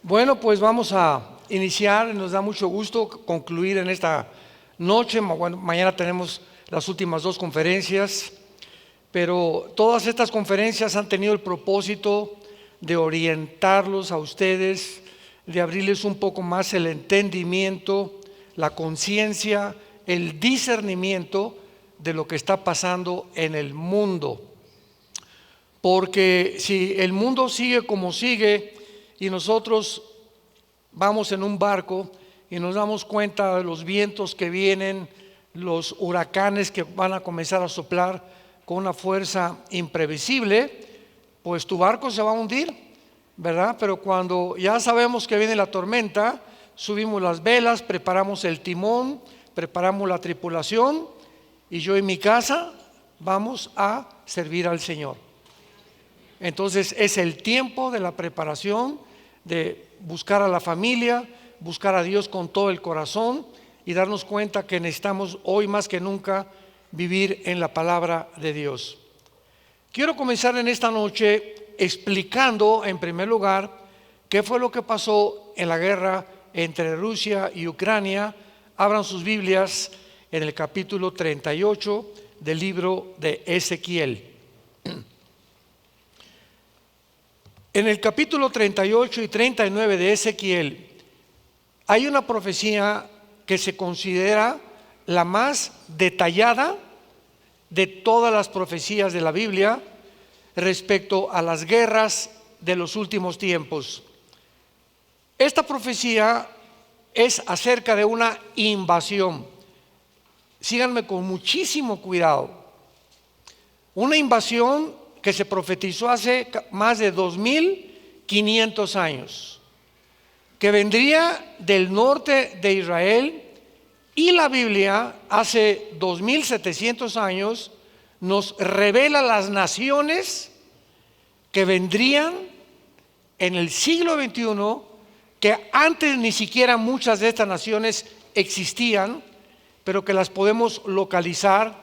Bueno, pues vamos a iniciar. Nos da mucho gusto concluir en esta noche. Bueno, mañana tenemos las últimas dos conferencias, pero todas estas conferencias han tenido el propósito de orientarlos a ustedes, de abrirles un poco más el entendimiento, la conciencia, el discernimiento de lo que está pasando en el mundo. Porque si el mundo sigue como sigue y nosotros vamos en un barco y nos damos cuenta de los vientos que vienen, los huracanes que van a comenzar a soplar con una fuerza imprevisible, pues tu barco se va a hundir, ¿verdad? Pero cuando ya sabemos que viene la tormenta, subimos las velas, preparamos el timón, preparamos la tripulación y yo en mi casa vamos a servir al Señor. Entonces es el tiempo de la preparación, de buscar a la familia, buscar a Dios con todo el corazón y darnos cuenta que necesitamos hoy más que nunca vivir en la palabra de Dios. Quiero comenzar en esta noche explicando en primer lugar qué fue lo que pasó en la guerra entre Rusia y Ucrania. Abran sus Biblias en el capítulo 38 del libro de Ezequiel. En el capítulo 38 y 39 de Ezequiel hay una profecía que se considera la más detallada de todas las profecías de la Biblia respecto a las guerras de los últimos tiempos. Esta profecía es acerca de una invasión. Síganme con muchísimo cuidado. Una invasión que se profetizó hace más de 2500 años, que vendría del norte de Israel, y la Biblia hace 2700 años nos revela las naciones que vendrían en el siglo XXI, que antes ni siquiera muchas de estas naciones existían, pero que las podemos localizar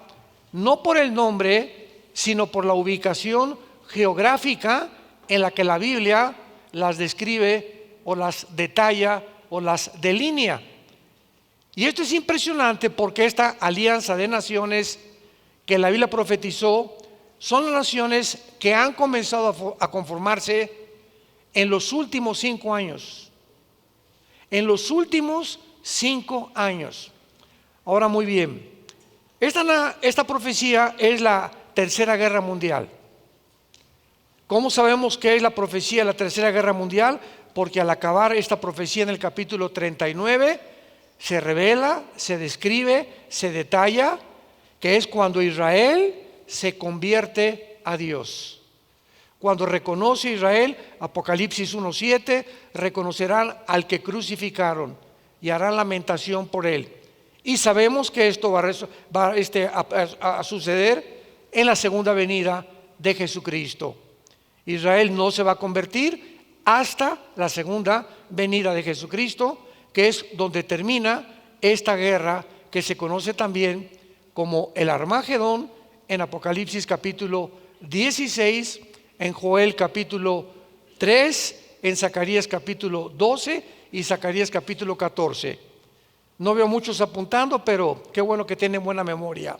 no por el nombre, sino por la ubicación geográfica en la que la Biblia las describe o las detalla o las delinea. Y esto es impresionante porque esta alianza de naciones que la Biblia profetizó son las naciones que han comenzado a conformarse en los últimos 5 años. En los últimos 5 años. Ahora, muy bien, esta profecía es la Tercera Guerra Mundial. ¿Cómo sabemos que es la profecía de la Tercera Guerra Mundial? Porque al acabar esta profecía en el capítulo 39 se revela, se describe, se detalla que es cuando Israel se convierte a Dios. Cuando reconoce Israel, Apocalipsis 1:7, reconocerán al que crucificaron y harán lamentación por él. Y sabemos que esto va a suceder en la segunda venida de Jesucristo. Israel no se va a convertir hasta la segunda venida de Jesucristo, que es donde termina esta guerra que se conoce también como el Armagedón en Apocalipsis capítulo 16, en Joel capítulo 3, en Zacarías capítulo 12 y Zacarías capítulo 14. No veo muchos apuntando, pero qué bueno que tienen buena memoria.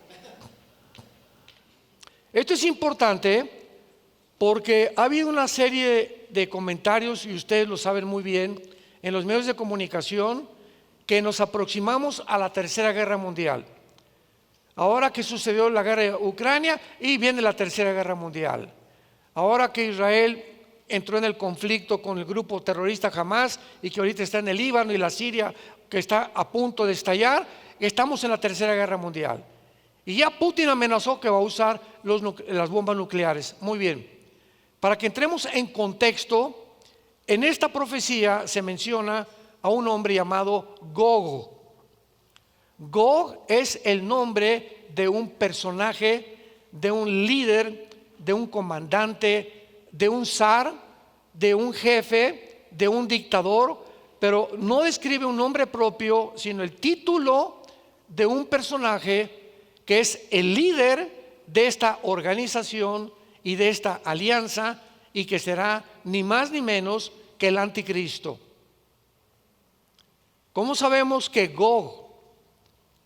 Esto es importante porque ha habido una serie de comentarios, y ustedes lo saben muy bien, en los medios de comunicación, que nos aproximamos a la Tercera Guerra Mundial. Ahora que sucedió la guerra de Ucrania y viene la Tercera Guerra Mundial. Ahora que Israel entró en el conflicto con el grupo terrorista Hamas y que ahorita está en el Líbano y la Siria que está a punto de estallar, estamos en la Tercera Guerra Mundial. Y ya Putin amenazó que va a usar las bombas nucleares. Muy bien, para que entremos en contexto, en esta profecía se menciona a un hombre llamado Gog. Gog es el nombre de un personaje, de un líder, de un comandante, de un zar, de un jefe, de un dictador, pero no describe un nombre propio, sino el título de un personaje que es el líder de esta organización y de esta alianza, y que será ni más ni menos que el anticristo. ¿Cómo sabemos que Gog,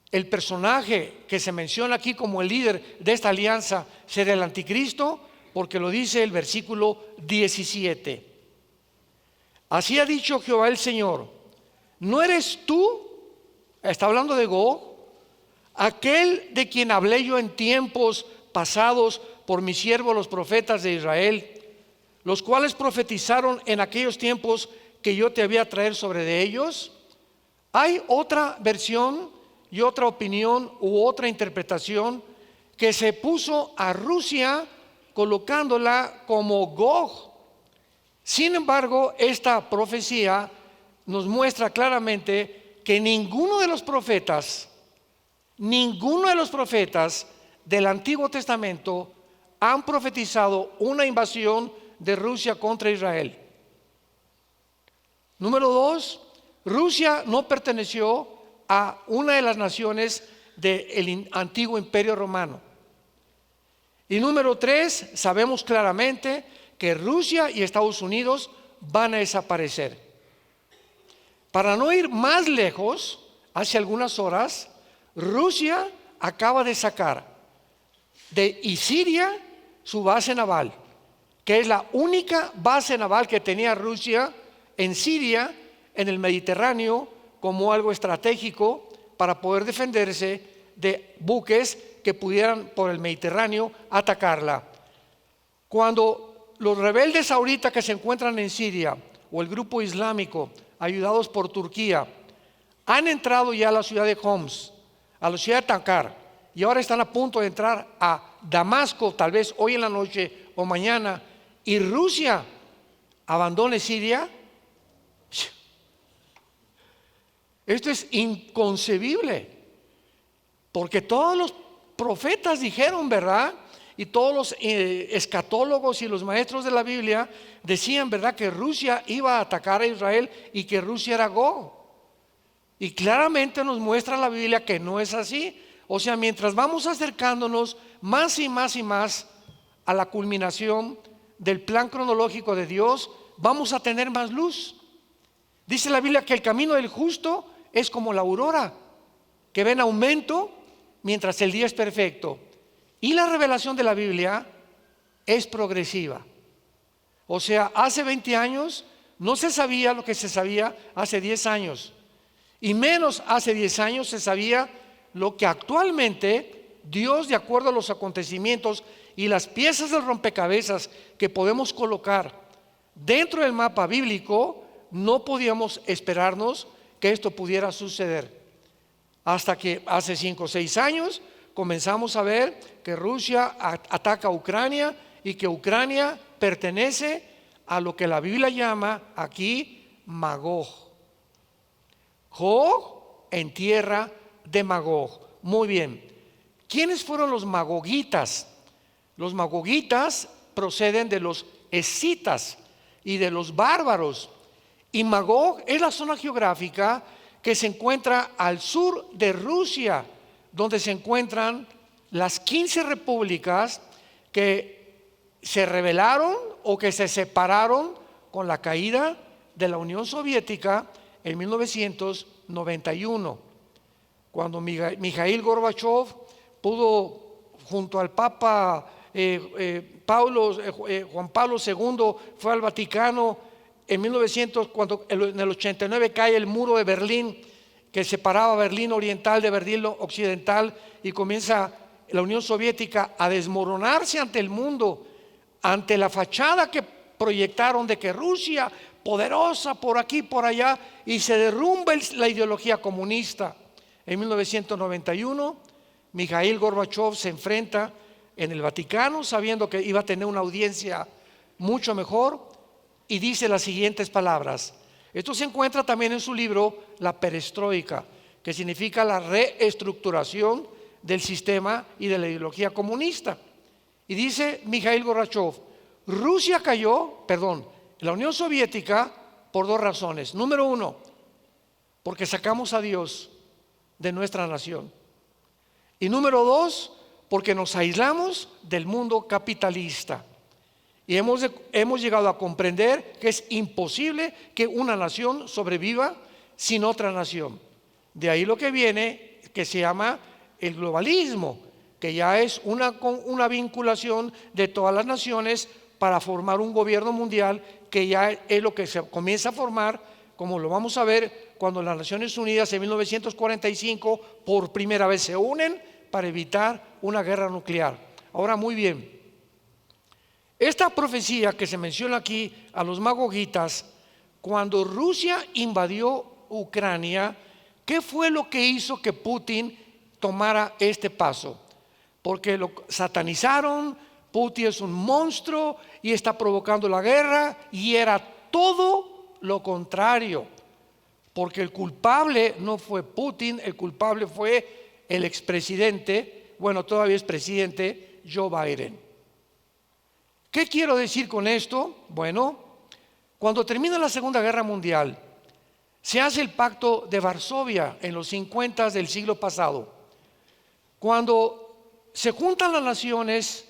el personaje que se menciona aquí como el líder de esta alianza, será el anticristo? Porque lo dice el versículo 17. Así ha dicho Jehová el Señor: ¿no eres tú, está hablando de Gog, aquel de quien hablé yo en tiempos pasados por mis siervos los profetas de Israel, los cuales profetizaron en aquellos tiempos que yo te había traer sobre de ellos? Hay otra versión y otra opinión u otra interpretación que se puso a Rusia colocándola como Gog. Sin embargo, esta profecía nos muestra claramente que ninguno de los profetas del Antiguo Testamento han profetizado una invasión de Rusia contra Israel. Número 2, Rusia no perteneció a una de las naciones del antiguo Imperio Romano. Y número 3, sabemos claramente que Rusia y Estados Unidos van a desaparecer. Para no ir más lejos, hace algunas horas, Rusia acaba de sacar de Siria su base naval, que es la única base naval que tenía Rusia en Siria, en el Mediterráneo, como algo estratégico para poder defenderse de buques que pudieran por el Mediterráneo atacarla. Cuando los rebeldes ahorita que se encuentran en Siria, o el grupo islámico ayudados por Turquía, han entrado ya a la ciudad de Homs, a la ciudad de Takar, y ahora están a punto de entrar a Damasco, tal vez hoy en la noche o mañana, y Rusia abandone Siria. Esto es inconcebible, porque todos los profetas dijeron, ¿verdad? Y todos los escatólogos y los maestros de la Biblia decían, ¿verdad?, que Rusia iba a atacar a Israel y que Rusia era Gog. Y claramente nos muestra la Biblia que no es así. O sea, mientras vamos acercándonos más y más y más a la culminación del plan cronológico de Dios, vamos a tener más luz. Dice la Biblia que el camino del justo es como la aurora, que va en aumento mientras el día es perfecto. Y la revelación de la Biblia es progresiva. O sea, hace 20 años no se sabía lo que se sabía hace 10 años. Y menos hace 10 años se sabía lo que actualmente Dios, de acuerdo a los acontecimientos y las piezas del rompecabezas que podemos colocar dentro del mapa bíblico, no podíamos esperarnos que esto pudiera suceder. Hasta que hace 5 o 6 años comenzamos a ver que Rusia ataca a Ucrania y que Ucrania pertenece a lo que la Biblia llama aquí Magog. Gog en tierra de Magog. Muy bien. ¿Quiénes fueron los magogitas? Los magogitas proceden de los escitas y de los bárbaros. Y Magog es la zona geográfica que se encuentra al sur de Rusia, donde se encuentran las 15 repúblicas que se rebelaron o que se separaron con la caída de la Unión Soviética en 1991, cuando Mikhail Gorbachev pudo, junto al Papa Juan Pablo II, fue al Vaticano en 1900, cuando en el 89 cae el muro de Berlín, que separaba Berlín Oriental de Berlín Occidental, y comienza la Unión Soviética a desmoronarse ante el mundo, ante la fachada que proyectaron de que Rusia poderosa por aquí por allá, y se derrumba la ideología comunista. En 1991 Mikhail Gorbachev se enfrenta en el Vaticano sabiendo que iba a tener una audiencia mucho mejor, y dice las siguientes palabras. Esto se encuentra también en su libro La Perestroika, que significa la reestructuración del sistema y de la ideología comunista. Y dice Mikhail Gorbachev: la Unión Soviética, por 2 razones. Número 1, porque sacamos a Dios de nuestra nación. Y número 2, porque nos aislamos del mundo capitalista. Y hemos llegado a comprender que es imposible que una nación sobreviva sin otra nación. De ahí lo que viene, que se llama el globalismo, que ya es una vinculación de todas las naciones para formar un gobierno mundial, que ya es lo que se comienza a formar, como lo vamos a ver cuando las Naciones Unidas en 1945 por primera vez se unen para evitar una guerra nuclear. Ahora, muy bien, esta profecía que se menciona aquí a los magogitas, cuando Rusia invadió Ucrania, ¿qué fue lo que hizo que Putin tomara este paso? Porque lo satanizaron, Putin es un monstruo y está provocando la guerra, y era todo lo contrario, porque el culpable no fue Putin, el culpable fue el expresidente, bueno, todavía es presidente, Joe Biden. ¿Qué quiero decir con esto? Bueno, cuando termina la Segunda Guerra Mundial, se hace el Pacto de Varsovia en los 50 del siglo pasado, cuando se juntan las naciones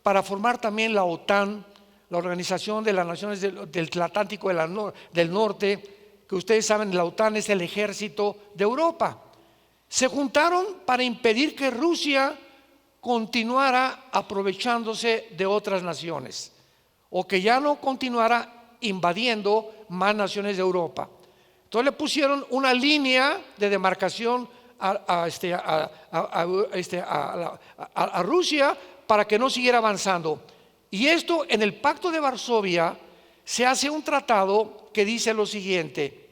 para formar también la OTAN, la Organización de las Naciones del Atlántico del Norte, que ustedes saben, la OTAN es el ejército de Europa. Se juntaron para impedir que Rusia continuara aprovechándose de otras naciones, o que ya no continuara invadiendo más naciones de Europa. Entonces le pusieron una línea de demarcación a Rusia para que no siguiera avanzando. Y esto, en el Pacto de Varsovia se hace un tratado que dice lo siguiente: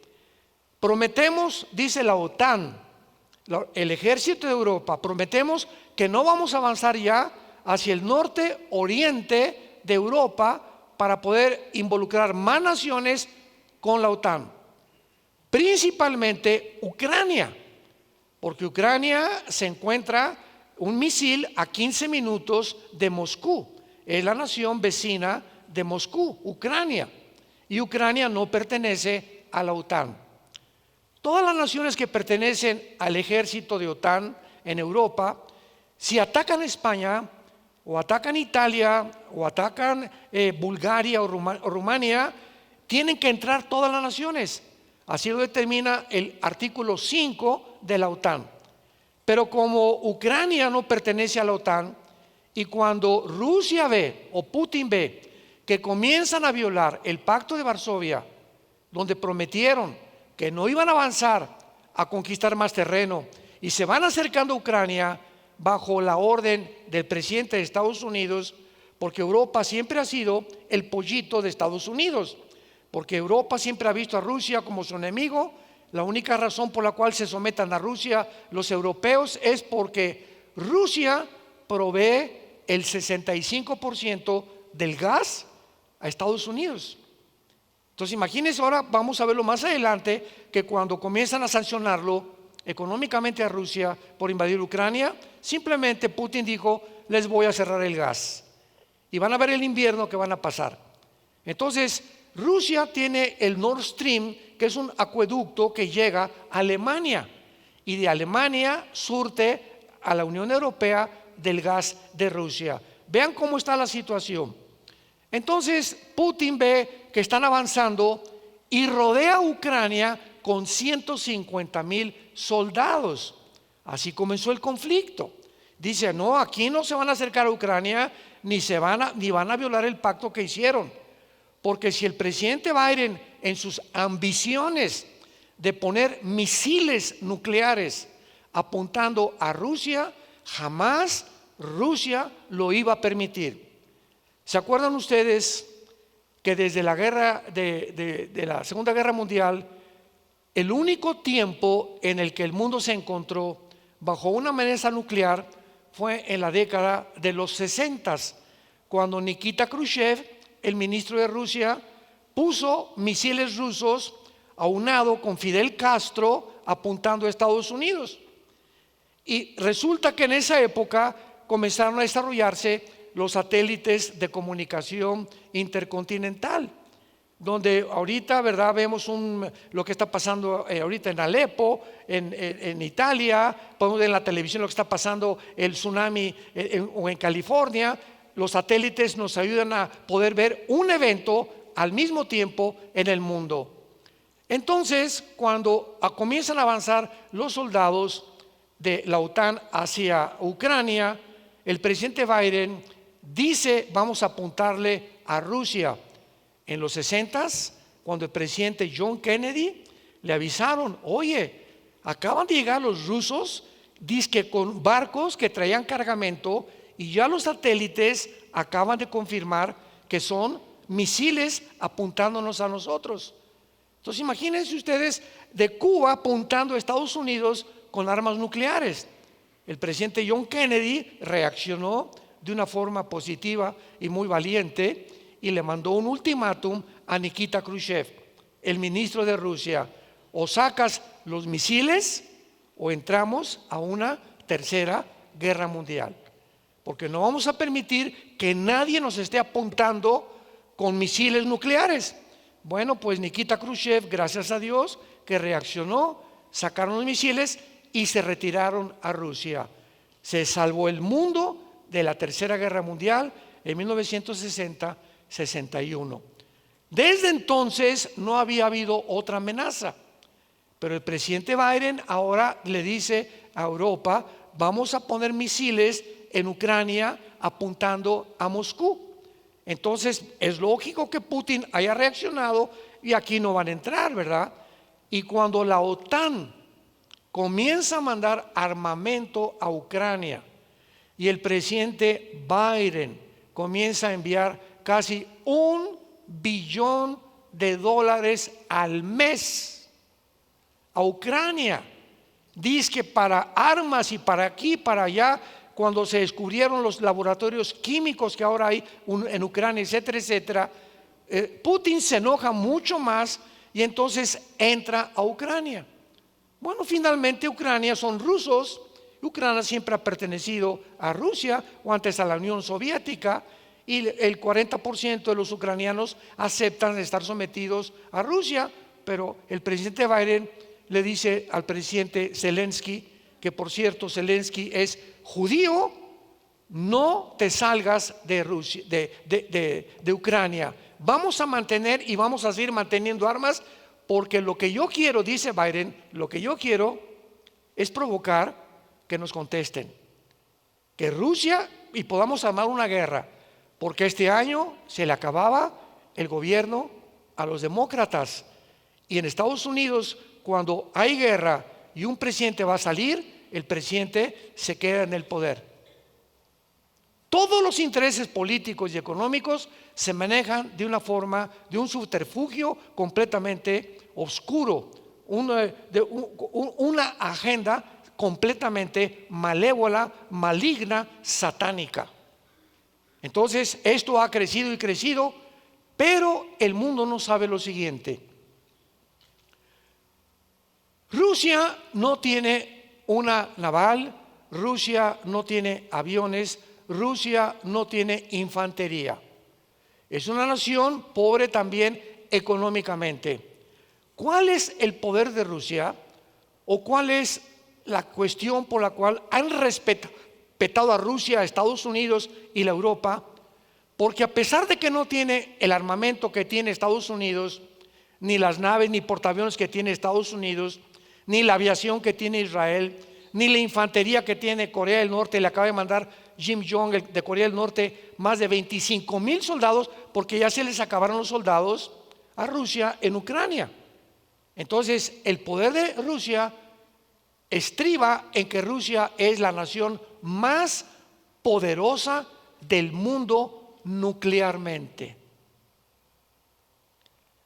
prometemos, dice la OTAN, el ejército de Europa, prometemos que no vamos a avanzar ya hacia el norte oriente de Europa para poder involucrar más naciones con la OTAN, principalmente Ucrania, porque Ucrania se encuentra un misil a 15 minutos de Moscú, es la nación vecina de Moscú, Ucrania, y Ucrania no pertenece a la OTAN. Todas las naciones que pertenecen al ejército de OTAN en Europa, si atacan España, o atacan Italia, o atacan Bulgaria o Rumania, tienen que entrar todas las naciones. Así lo determina el artículo 5 de la OTAN. Pero como Ucrania no pertenece a la OTAN, y cuando Rusia ve, o Putin ve, que comienzan a violar el Pacto de Varsovia, donde prometieron que no iban a avanzar a conquistar más terreno, y se van acercando a Ucrania bajo la orden del presidente de Estados Unidos, porque Europa siempre ha sido el pollito de Estados Unidos, porque Europa siempre ha visto a Rusia como su enemigo. La única razón por la cual se sometan a Rusia los europeos es porque Rusia provee el 65% del gas a Estados Unidos. Entonces imagínense, ahora vamos a verlo más adelante, que cuando comienzan a sancionarlo económicamente a Rusia por invadir Ucrania, simplemente Putin dijo: les voy a cerrar el gas, y van a ver el invierno que van a pasar. Entonces Rusia tiene el Nord Stream, que es un acueducto que llega a Alemania, y de Alemania surte a la Unión Europea del gas de Rusia. Vean cómo está la situación. Entonces Putin ve que están avanzando y rodea a Ucrania con 150,000 soldados. Así comenzó el conflicto. Dice: no, aquí no se van a acercar a Ucrania, ni van a violar el pacto que hicieron, porque si el presidente Biden, en sus ambiciones de poner misiles nucleares apuntando a Rusia, jamás Rusia lo iba a permitir. ¿Se acuerdan ustedes que desde la guerra de la Segunda Guerra Mundial, el único tiempo en el que el mundo se encontró bajo una amenaza nuclear fue en la década de los 60, cuando Nikita Khrushchev, el ministro de Rusia, puso misiles rusos aunado con Fidel Castro apuntando a Estados Unidos? Y resulta que en esa época comenzaron a desarrollarse los satélites de comunicación intercontinental, donde ahorita, ¿verdad?, vemos lo que está pasando ahorita en Alepo, en Italia, podemos ver en la televisión lo que está pasando, el tsunami o en California. Los satélites nos ayudan a poder ver un evento al mismo tiempo en el mundo. Entonces, cuando comienzan a avanzar los soldados de la OTAN hacia Ucrania, el presidente Biden dice: vamos a apuntarle a Rusia. En los 60s, cuando el presidente John Kennedy le avisaron: oye, acaban de llegar los rusos, dizque con barcos que traían cargamento, y ya los satélites acaban de confirmar que son misiles apuntándonos a nosotros. Entonces imagínense ustedes de Cuba apuntando a Estados Unidos con armas nucleares. El presidente John Kennedy reaccionó de una forma positiva y muy valiente y le mandó un ultimátum a Nikita Khrushchev, el ministro de Rusia: o sacas los misiles o entramos a una tercera guerra mundial, porque no vamos a permitir que nadie nos esté apuntando con misiles nucleares. Bueno, pues Nikita Khrushchev, gracias a Dios, que reaccionó, sacaron los misiles y se retiraron a Rusia. Se salvó el mundo de la Tercera Guerra Mundial en 1960-61. Desde entonces no había habido otra amenaza, pero el presidente Biden ahora le dice a Europa: vamos a poner misiles en Ucrania apuntando a Moscú. Entonces es lógico que Putin haya reaccionado y aquí no van a entrar, ¿verdad? Y cuando la OTAN comienza a mandar armamento a Ucrania y el presidente Biden comienza a enviar casi $1 billón al mes a Ucrania, dice que para armas y para aquí, para allá, cuando se descubrieron los laboratorios químicos que ahora hay en Ucrania, etcétera, etcétera, Putin se enoja mucho más y entonces entra a Ucrania. Bueno, finalmente Ucrania son rusos. Ucrania siempre ha pertenecido a Rusia o antes a la Unión Soviética, y el 40% de los ucranianos aceptan estar sometidos a Rusia, pero el presidente Biden le dice al presidente Zelensky, que por cierto Zelensky es judío: no te salgas de Rusia, de Ucrania. Vamos a mantener y vamos a seguir manteniendo armas, porque lo que yo quiero, dice Biden, lo que yo quiero es provocar que nos contesten, que Rusia, y podamos armar una guerra, porque este año se le acababa el gobierno a los demócratas, y en Estados Unidos, cuando hay guerra y un presidente va a salir, el presidente se queda en el poder. Todos los intereses políticos y económicos se manejan de una forma, de un subterfugio completamente oscuro, una agenda completamente malévola, maligna, satánica. Entonces esto ha crecido y crecido, pero el mundo no sabe lo siguiente: Rusia no tiene una naval, Rusia no tiene aviones, Rusia no tiene infantería. Es una nación pobre también económicamente. ¿Cuál es el poder de Rusia? ¿O cuál es la cuestión por la cual han respetado a Rusia, a Estados Unidos y la Europa? Porque a pesar de que no tiene el armamento que tiene Estados Unidos, ni las naves ni portaaviones que tiene Estados Unidos, ni la aviación que tiene Israel, ni la infantería que tiene Corea del Norte, le acaba de mandar Kim Jong de Corea del Norte más de 25,000 soldados, porque ya se les acabaron los soldados a Rusia en Ucrania. Entonces el poder de Rusia estriba en que Rusia es la nación más poderosa del mundo nuclearmente.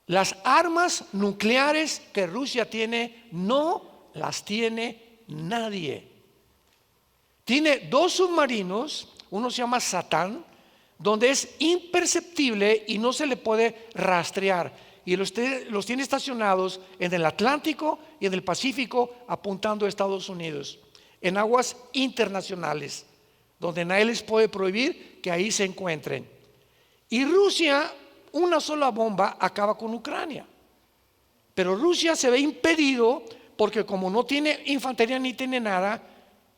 Las armas nucleares que Rusia tiene no las tiene nadie. Tiene 2 submarinos, uno se llama Satán, donde es imperceptible y no se le puede rastrear, y los tiene estacionados en el Atlántico y en el Pacífico, apuntando a Estados Unidos, en aguas internacionales, donde nadie les puede prohibir que ahí se encuentren. Y Rusia, una sola bomba acaba con Ucrania, pero Rusia se ve impedido porque como no tiene infantería ni tiene nada,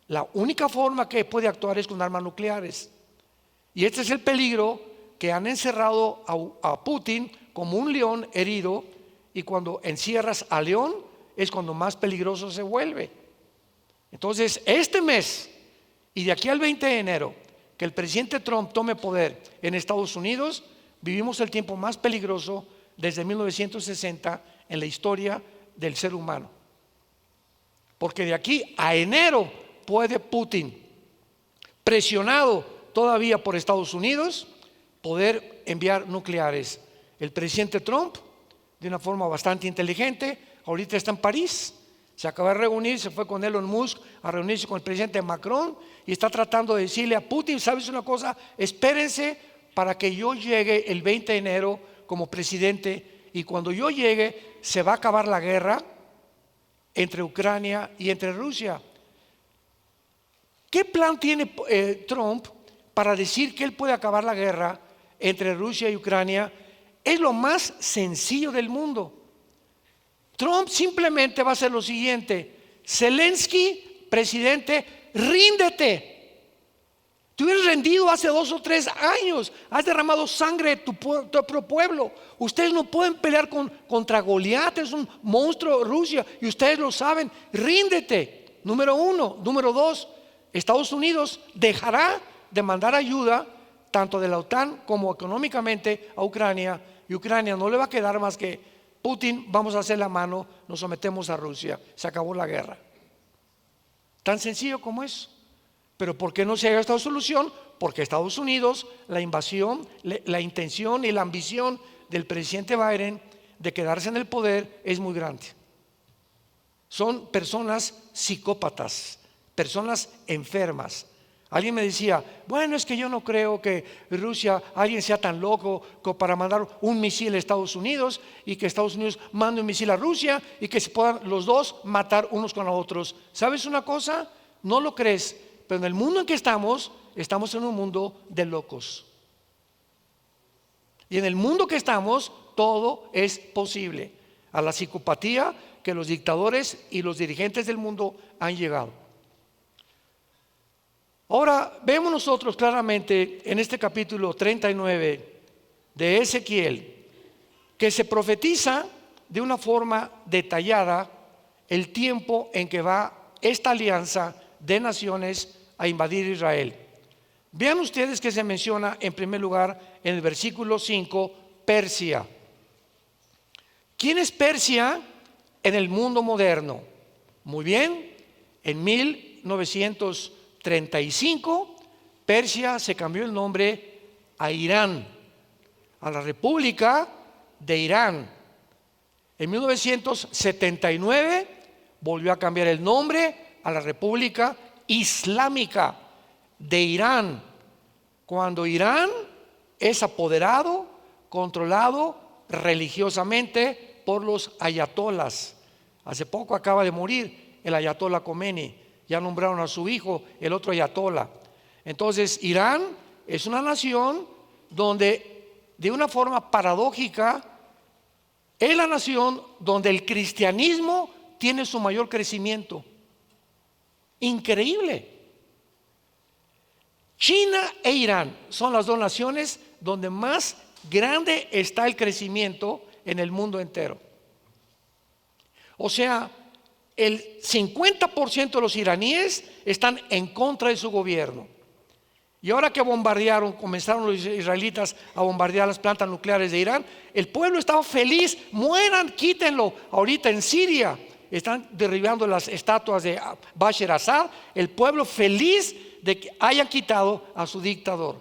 la única forma que puede actuar es con armas nucleares. Y este es el peligro, que han encerrado a Putin como un león herido y cuando encierras a león es cuando más peligroso se vuelve. Entonces, este mes y de aquí al 20 de enero, que el presidente Trump tome poder en Estados Unidos, vivimos el tiempo más peligroso desde 1960 en la historia del ser humano. Porque de aquí a enero puede Putin, presionado todavía por Estados Unidos, poder enviar nucleares. El presidente Trump, de una forma bastante inteligente, ahorita está en París, se acaba de reunir, se fue con Elon Musk a reunirse con el presidente Macron y está tratando de decirle a Putin: ¿sabes una cosa? Espérense para que yo llegue el 20 de enero como presidente, y cuando yo llegue se va a acabar la guerra entre Ucrania y entre Rusia. ¿Qué plan tiene Trump para decir que él puede acabar la guerra entre Rusia y Ucrania? Es lo más sencillo del mundo. Trump simplemente va a hacer lo siguiente: Zelensky, presidente, ríndete. Te hubieras rendido hace 2 o 3 años. Has derramado sangre de tu propio pueblo. Ustedes no pueden pelear contra Goliat, es un monstruo Rusia, y ustedes lo saben. Ríndete, número 1. Número 2, Estados Unidos dejará de mandar ayuda tanto de la OTAN como económicamente a Ucrania, y Ucrania no le va a quedar más que: Putin, vamos a hacer la mano, nos sometemos a Rusia, se acabó la guerra. Tan sencillo como eso. Pero ¿por qué no se ha esta solución? Porque Estados Unidos, la invasión, la intención y la ambición del presidente Biden de quedarse en el poder es muy grande. Son personas psicópatas, personas enfermas. Alguien me decía: bueno, es que yo no creo que Rusia, alguien sea tan loco como para mandar un misil a Estados Unidos, y que Estados Unidos mande un misil a Rusia y que se puedan los dos matar unos con los otros. ¿Sabes una cosa? No lo crees, pero en el mundo en que estamos en un mundo de locos. Y en el mundo que estamos, todo es posible. A la psicopatía que los dictadores y los dirigentes del mundo han llegado. Ahora vemos nosotros claramente en este capítulo 39 de Ezequiel que se profetiza de una forma detallada el tiempo en que va esta alianza de naciones a invadir Israel. Vean ustedes que se menciona en primer lugar en el versículo 5 Persia. ¿Quién es Persia en el mundo moderno? Muy bien, en 1935 Persia se cambió el nombre a Irán, a la República de Irán. En 1979 volvió a cambiar el nombre a la República Islámica de Irán, cuando Irán es apoderado, controlado religiosamente por los ayatolas. Hace poco acaba de morir el ayatola Khomeini, ya nombraron a su hijo el otro ayatola. Entonces Irán es una nación donde, de una forma paradójica, es la nación donde el cristianismo tiene su mayor crecimiento. Increíble. China e Irán son las dos naciones donde más grande está el crecimiento en el mundo entero. O sea, el 50% de los iraníes están en contra de su gobierno. Y ahora que comenzaron los israelitas a bombardear las plantas nucleares de Irán, el pueblo estaba feliz. Mueran, quítenlo. Ahorita en Siria están derribando las estatuas de Bashar al-Assad. El pueblo feliz de que hayan quitado a su dictador.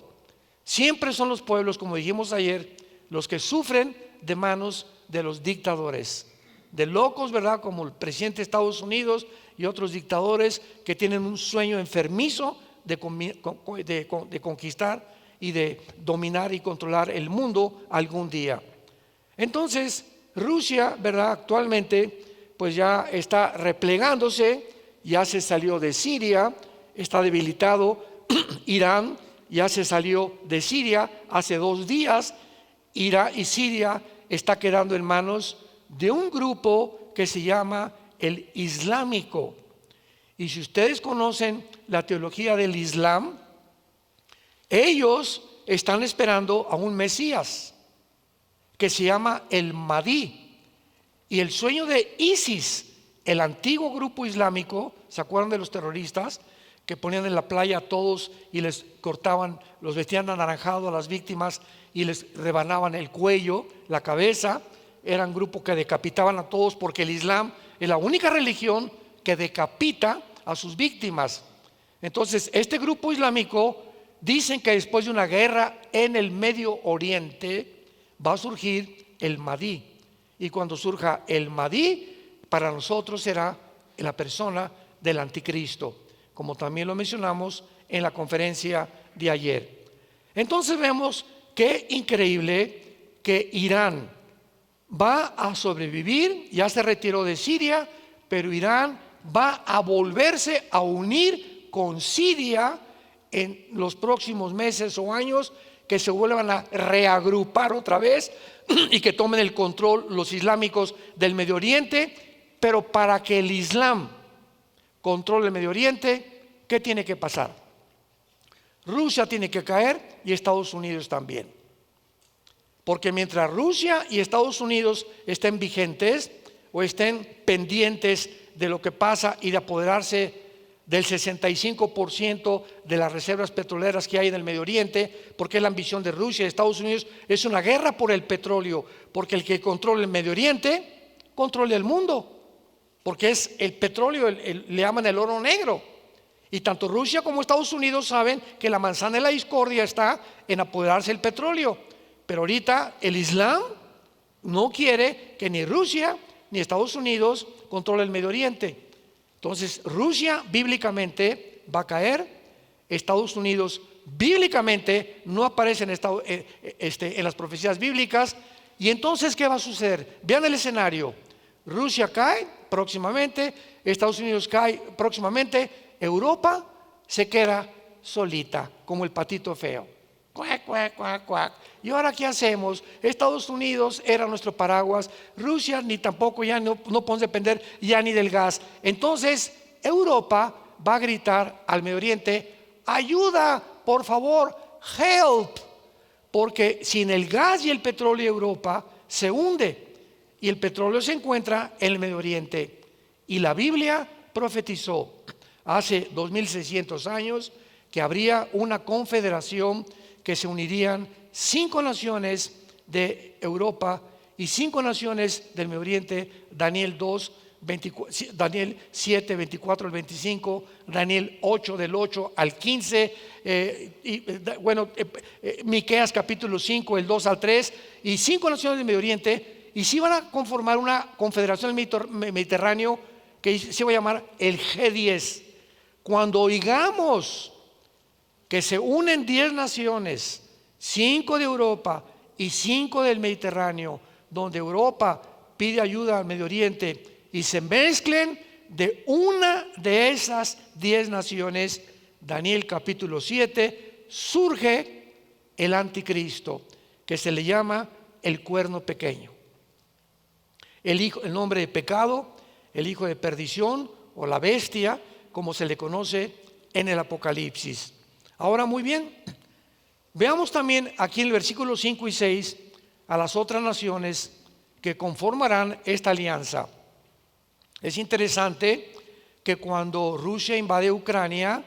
Siempre son los pueblos, como dijimos ayer, los que sufren de manos de los dictadores, de locos, ¿verdad? Como el presidente de Estados Unidos y otros dictadores que tienen un sueño enfermizo de conquistar y de dominar y controlar el mundo algún día. Entonces Rusia, ¿verdad? Actualmente pues ya está replegándose, ya se salió de Siria, está debilitado. Irán ya se salió de Siria hace 2 días. Irak y Siria está quedando en manos de un grupo que se llama el Islámico. Y si ustedes conocen la teología del Islam, ellos están esperando a un Mesías que se llama el Mahdi. Y el sueño de ISIS, el antiguo grupo islámico, ¿se acuerdan de los terroristas que ponían en la playa a todos y les cortaban, los vestían anaranjado a las víctimas y les rebanaban el cuello, la cabeza? Eran grupos que decapitaban a todos, porque el Islam es la única religión que decapita a sus víctimas. Entonces, este grupo islámico dicen que después de una guerra en el Medio Oriente va a surgir el Mahdi. Y cuando surja el Mahdi, para nosotros será la persona del anticristo, como también lo mencionamos en la conferencia de ayer. Entonces vemos qué increíble que Irán va a sobrevivir, ya se retiró de Siria, pero Irán va a volverse a unir con Siria en los próximos meses o años, que se vuelvan a reagrupar otra vez y que tomen el control los islámicos del Medio Oriente. Pero para que el Islam controle el Medio Oriente, ¿qué tiene que pasar? Rusia tiene que caer y Estados Unidos también. Porque mientras Rusia y Estados Unidos estén vigentes o estén pendientes de lo que pasa y de apoderarse del 65% de las reservas petroleras que hay en el Medio Oriente, porque es la ambición de Rusia y Estados Unidos, es una guerra por el petróleo, porque el que controla el Medio Oriente controla el mundo, porque es el petróleo, le llaman el oro negro. Y tanto Rusia como Estados Unidos saben que la manzana de la discordia está en apoderarse del petróleo. Pero ahorita el Islam no quiere que ni Rusia ni Estados Unidos controle el Medio Oriente. Entonces Rusia bíblicamente va a caer, Estados Unidos bíblicamente no aparece en las profecías bíblicas. Y entonces, ¿qué va a suceder? Vean el escenario: Rusia cae próximamente, Estados Unidos cae próximamente, Europa se queda solita como el patito feo. Cuac, cuac, cuac, cuac. ¿Y ahora qué hacemos? Estados Unidos era nuestro paraguas, Rusia ni tampoco, ya no podemos depender ya ni del gas. Entonces Europa va a gritar al Medio Oriente: ayuda, por favor, help, porque sin el gas y el petróleo Europa se hunde, y el petróleo se encuentra en el Medio Oriente. Y la Biblia profetizó hace 2600 años que habría una confederación, que se unirían 5 naciones de Europa y 5 naciones del Medio Oriente. Daniel 2, 24, Daniel 7, 24 al 25, Daniel 8 del 8 al 15, Miqueas capítulo 5, el 2 al 3, y 5 naciones del Medio Oriente. Y sí van a conformar una confederación del Mediterráneo que se va a llamar el G10. Cuando oigamos que se unen 10 naciones, 5 de Europa y 5 del Mediterráneo, donde Europa pide ayuda al Medio Oriente, y se mezclen de una de esas 10 naciones, Daniel capítulo 7, surge el anticristo, que se le llama el cuerno pequeño, el nombre de pecado, el hijo de perdición o la bestia, como se le conoce en el Apocalipsis. Ahora, muy bien, veamos también aquí en el versículo 5 y 6 a las otras naciones que conformarán esta alianza. Es interesante que cuando Rusia invade Ucrania,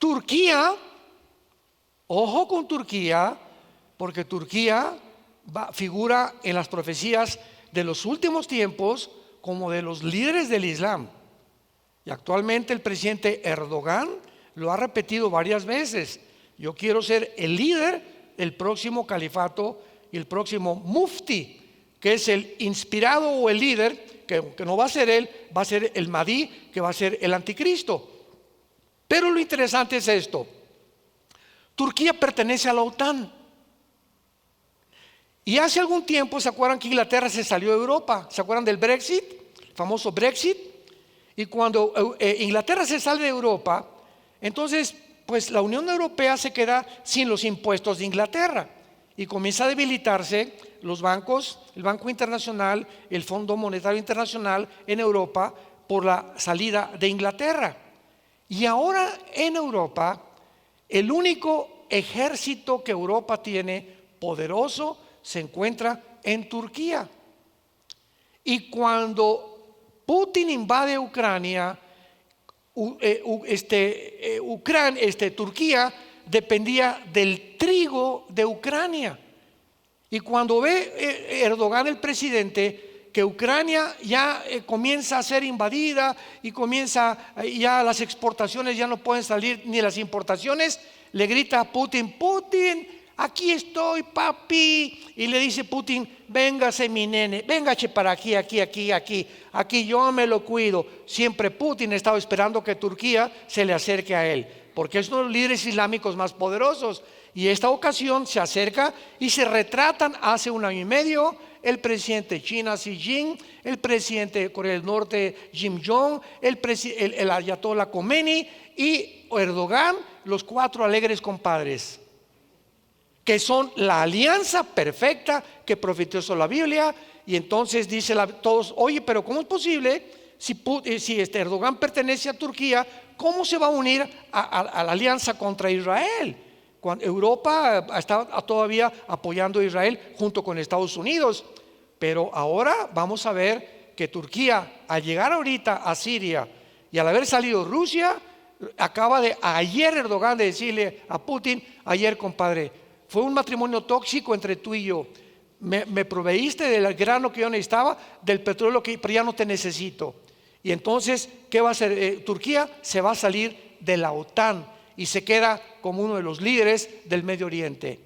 Turquía, ojo con Turquía, porque Turquía figura en las profecías de los últimos tiempos como de los líderes del Islam. Y actualmente el presidente Erdogan lo ha repetido varias veces: yo quiero ser el líder del próximo califato y el próximo mufti, que es el inspirado o el líder, que no va a ser él, va a ser el Mahdi, que va a ser el anticristo. Pero lo interesante es esto: Turquía pertenece a la OTAN. Y hace algún tiempo, ¿se acuerdan que Inglaterra se salió de Europa? ¿Se acuerdan del Brexit? El famoso Brexit. Y cuando Inglaterra se sale de Europa, entonces pues la Unión Europea se queda sin los impuestos de Inglaterra y comienza a debilitarse los bancos, el Banco Internacional, el Fondo Monetario Internacional en Europa, por la salida de Inglaterra. Y ahora en Europa, el único ejército que Europa tiene poderoso se encuentra en Turquía. Y cuando Putin invade Ucrania, Turquía dependía del trigo de Ucrania. Y cuando ve Erdogan, el presidente, que Ucrania ya comienza a ser invadida y ya las exportaciones ya no pueden salir ni las importaciones, le grita a Putin: Putin, aquí estoy, papi. Y le dice Putin: véngase mi nene, véngase para aquí, aquí yo me lo cuido. Siempre Putin estaba esperando que Turquía se le acerque a él, porque es uno de los líderes islámicos más poderosos. Y esta ocasión se acerca y se retratan hace 1 año y medio el presidente de China, Xi Jinping, el presidente de Corea del Norte, Kim Jong, el ayatollah Khomeini y Erdogan, los 4 alegres compadres, que son la alianza perfecta que profetizó la Biblia. Y entonces dice todos: oye, pero ¿cómo es posible si Erdogan pertenece a Turquía? ¿Cómo se va a unir a la alianza contra Israel? Cuando Europa está todavía apoyando a Israel junto con Estados Unidos. Pero ahora vamos a ver que Turquía, al llegar ahorita a Siria y al haber salido Rusia, acaba de ayer Erdogan de decirle a Putin: ayer, compadre, fue un matrimonio tóxico entre tú y yo. Me proveíste del grano que yo necesitaba, del petróleo pero ya no te necesito. Y entonces, ¿qué va a hacer? Turquía se va a salir de la OTAN y se queda como uno de los líderes del Medio Oriente.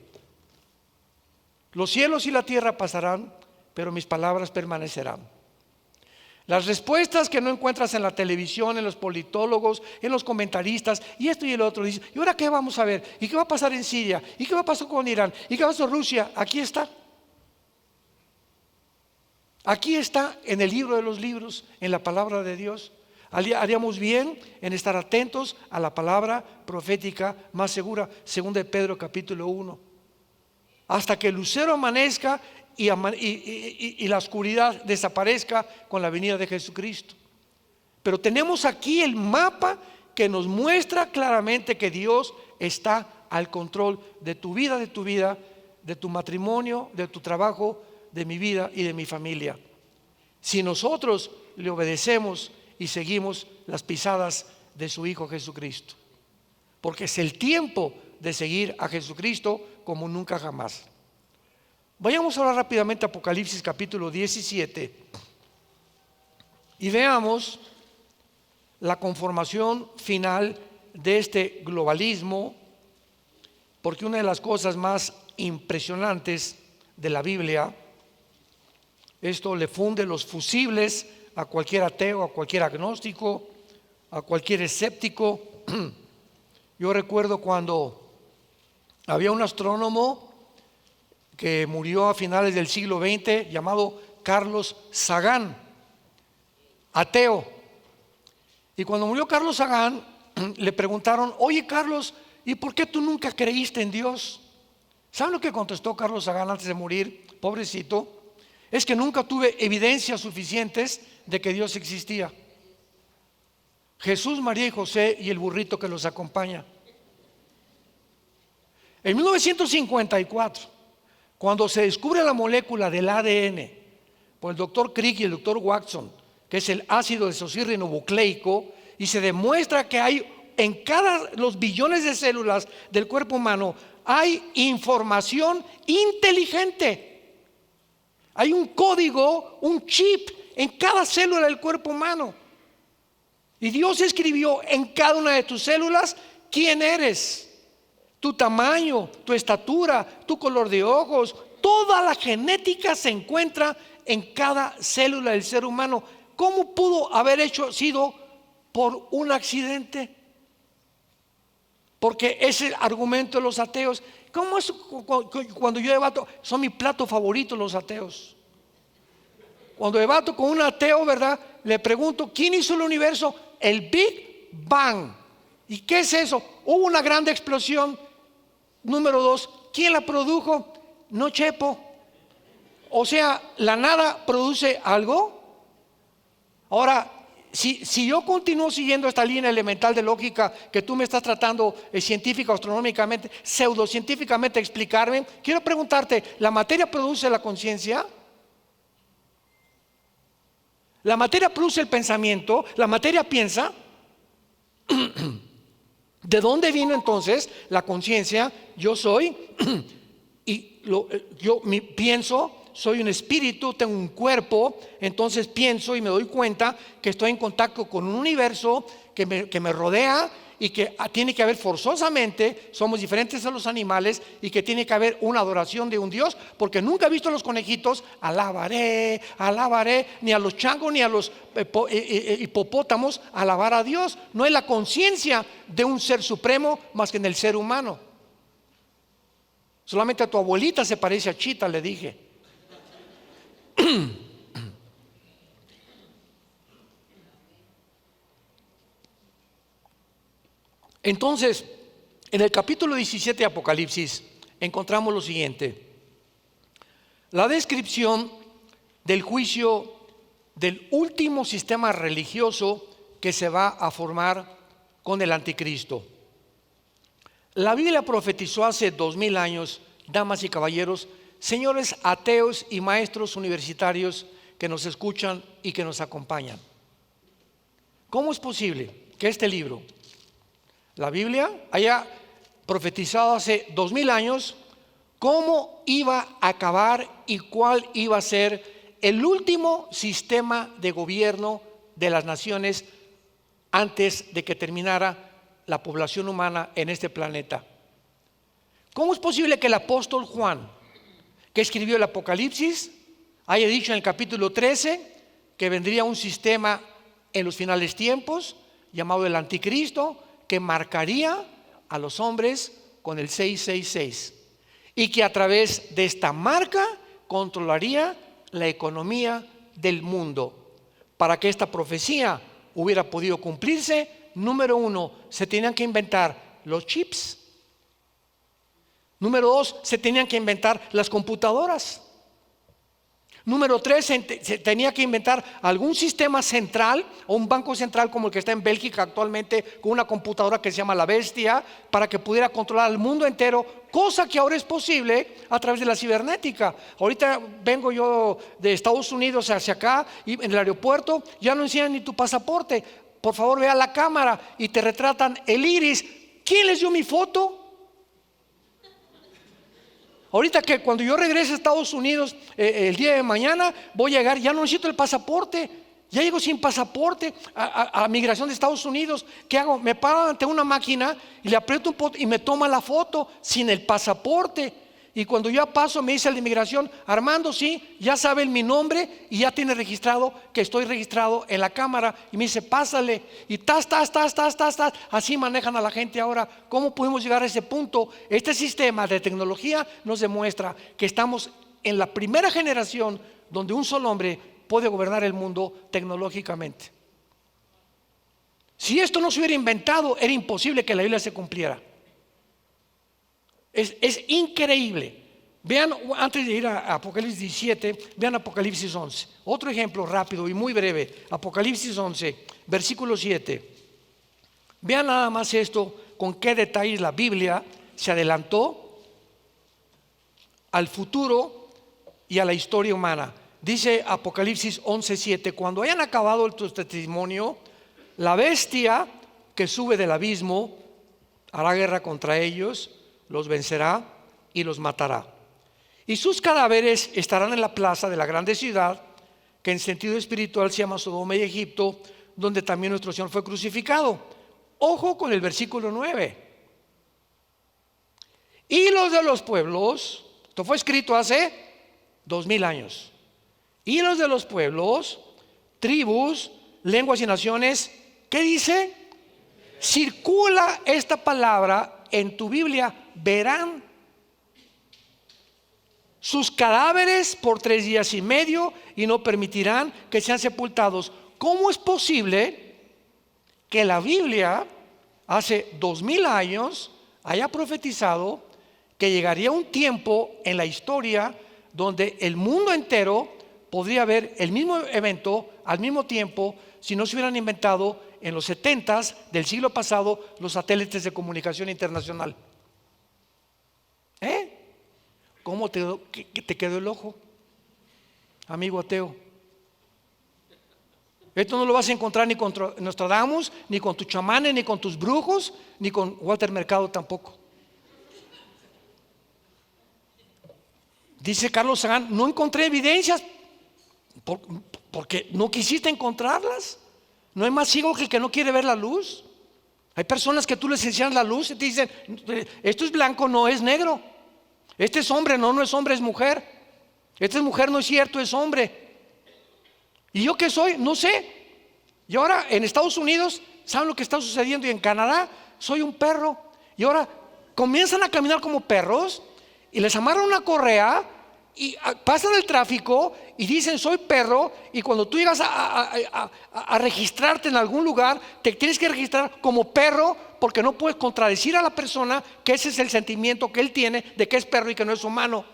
Los cielos y la tierra pasarán, pero mis palabras permanecerán. Las respuestas que no encuentras en la televisión, en los politólogos, en los comentaristas, y esto y el otro, dice: ¿y ahora qué vamos a ver? ¿Y qué va a pasar en Siria? ¿Y qué va a pasar con Irán? ¿Y qué va a pasar con Rusia? Aquí está. Aquí está en el libro de los libros, en la palabra de Dios. Haríamos bien en estar atentos a la palabra profética más segura, 2 de Pedro capítulo 1. Hasta que el lucero amanezca y la oscuridad desaparezca con la venida de Jesucristo. Pero tenemos aquí el mapa que nos muestra claramente que Dios está al control de tu vida, de tu matrimonio, de tu trabajo, de mi vida y de mi familia. Si nosotros le obedecemos y seguimos las pisadas de su Hijo Jesucristo, porque es el tiempo de seguir a Jesucristo como nunca jamás. Vayamos ahora rápidamente a Apocalipsis capítulo 17 y veamos la conformación final de este globalismo, porque una de las cosas más impresionantes de la Biblia, esto le funde los fusibles a cualquier ateo, a cualquier agnóstico, a cualquier escéptico. Yo recuerdo cuando había un astrónomo que murió a finales del siglo XX llamado Carlos Sagan, ateo. Y cuando murió Carlos Sagan, le preguntaron: oye, Carlos, ¿y por qué tú nunca creíste en Dios? ¿Saben lo que contestó Carlos Sagan antes de morir? Pobrecito. Es que nunca tuve evidencias suficientes de que Dios existía. Jesús, María y José y el burrito que los acompaña. En 1954, cuando se descubre la molécula del ADN por el doctor Crick y el doctor Watson, que es el ácido desoxirribonucleico, y se demuestra que hay en los billones de células del cuerpo humano hay información inteligente. Hay un código, un chip en cada célula del cuerpo humano. Y Dios escribió en cada una de tus células quién eres, tu tamaño, tu estatura, tu color de ojos. Toda la genética se encuentra en cada célula del ser humano. ¿Cómo pudo haber sido por un accidente? Porque es el argumento de los ateos. ¿Cómo es cuando yo debato? Son mi plato favorito los ateos. Cuando debato con un ateo, ¿verdad? Le pregunto: ¿quién hizo el universo? El Big Bang. ¿Y qué es eso? Hubo una gran explosión. Número 2, ¿quién la produjo? No chepo. O sea, ¿la nada produce algo? Ahora, si yo continúo siguiendo esta línea elemental de lógica que tú me estás tratando científica, astronómicamente, pseudocientíficamente explicarme, quiero preguntarte: ¿la materia produce la conciencia? La materia produce el pensamiento, la materia piensa. ¿De dónde vino entonces la conciencia? Yo soy pienso, soy un espíritu, tengo un cuerpo, entonces pienso y me doy cuenta que estoy en contacto con un universo que me rodea y que tiene que haber forzosamente, somos diferentes a los animales y que tiene que haber una adoración de un Dios, porque nunca he visto a los conejitos, alabaré, alabaré, ni a los changos ni a los hipopótamos alabar a Dios. No es la conciencia de un ser supremo más que en el ser humano. Solamente a tu abuelita se parece a Chita, le dije. Entonces, en el capítulo 17 de Apocalipsis encontramos lo siguiente: la descripción del juicio del último sistema religioso que se va a formar con el anticristo. La Biblia profetizó hace 2000 años, damas y caballeros, señores ateos y maestros universitarios que nos escuchan y que nos acompañan. ¿Cómo es posible que este libro, la Biblia, haya profetizado hace 2000 años cómo iba a acabar y cuál iba a ser el último sistema de gobierno de las naciones antes de que terminara la población humana en este planeta? ¿Cómo es posible que el apóstol Juan, que escribió el Apocalipsis, haya dicho en el capítulo 13 que vendría un sistema en los finales tiempos llamado el anticristo, que marcaría a los hombres con el 666 y que a través de esta marca controlaría la economía del mundo? Para que esta profecía hubiera podido cumplirse, número uno, se tenían que inventar los chips. Número dos, se tenían que inventar las computadoras. Número tres, se tenía que inventar algún sistema central o un banco central como el que está en Bélgica actualmente, con una computadora que se llama la Bestia, para que pudiera controlar al mundo entero, cosa que ahora es posible a través de la cibernética. Ahorita vengo yo de Estados Unidos hacia acá y en el aeropuerto ya no enseñan ni tu pasaporte. Por favor, ve a la cámara y te retratan el iris. ¿Quién les dio mi foto? Ahorita que cuando yo regrese a Estados Unidos el día de mañana, voy a llegar, ya no necesito el pasaporte, ya llego sin pasaporte a migración de Estados Unidos. ¿Qué hago? Me paro ante una máquina y le aprieto un botón y me toma la foto sin el pasaporte. Y cuando yo paso me dice el de inmigración: Armando, sí, ya sabe mi nombre y ya tiene registrado que estoy registrado en la cámara. Y me dice: pásale. Y así manejan a la gente ahora. ¿Cómo pudimos llegar a ese punto? Este sistema de tecnología nos demuestra que estamos en la primera generación donde un solo hombre puede gobernar el mundo tecnológicamente. Si esto no se hubiera inventado, era imposible que la Biblia se cumpliera. Es increíble. Vean, antes de ir a Apocalipsis 17, vean Apocalipsis 11. Otro ejemplo rápido y muy breve. Apocalipsis 11, versículo 7. Vean nada más esto, con qué detalles la Biblia se adelantó al futuro y a la historia humana. Dice Apocalipsis 11, 7: cuando hayan acabado tu testimonio, la bestia que sube del abismo hará guerra contra ellos, los vencerá y los matará. Y sus cadáveres estarán en la plaza de la grande ciudad, que en sentido espiritual se llama Sodoma y Egipto, donde también nuestro Señor fue crucificado. Ojo con el versículo 9. Y los de los pueblos, esto fue escrito hace 2000 años. Y los de los pueblos, tribus, lenguas y naciones, ¿qué dice? Circula esta palabra en tu Biblia: verán sus cadáveres por 3 días y medio y no permitirán que sean sepultados. ¿Cómo es posible que la Biblia hace 2000 años haya profetizado que llegaría un tiempo en la historia donde el mundo entero podría ver el mismo evento al mismo tiempo, si no se hubieran inventado en los 70s del siglo pasado los satélites de comunicación internacional? ¿Cómo te quedó el ojo, amigo ateo? Esto no lo vas a encontrar ni con Nostradamus, ni con tus chamanes, ni con tus brujos, ni con Walter Mercado tampoco. Dice Carlos Sagan, no encontré evidencias porque no quisiste encontrarlas. No hay más ciego que el que no quiere ver la luz. Hay personas que tú les enseñas la luz y te dicen, esto es blanco, no es negro. Este es hombre, no, no es hombre, es mujer. Esta es mujer, no es cierto, es hombre. ¿Y yo qué soy? No sé. Y ahora en Estados Unidos, ¿saben lo que está sucediendo? Y en Canadá, soy un perro. Y ahora comienzan a caminar como perros y les amarran una correa y pasan el tráfico y dicen soy perro, y cuando tú llegas a registrarte en algún lugar, te tienes que registrar como perro, porque no puedes contradecir a la persona que ese es el sentimiento que él tiene de que es perro y que no es humano.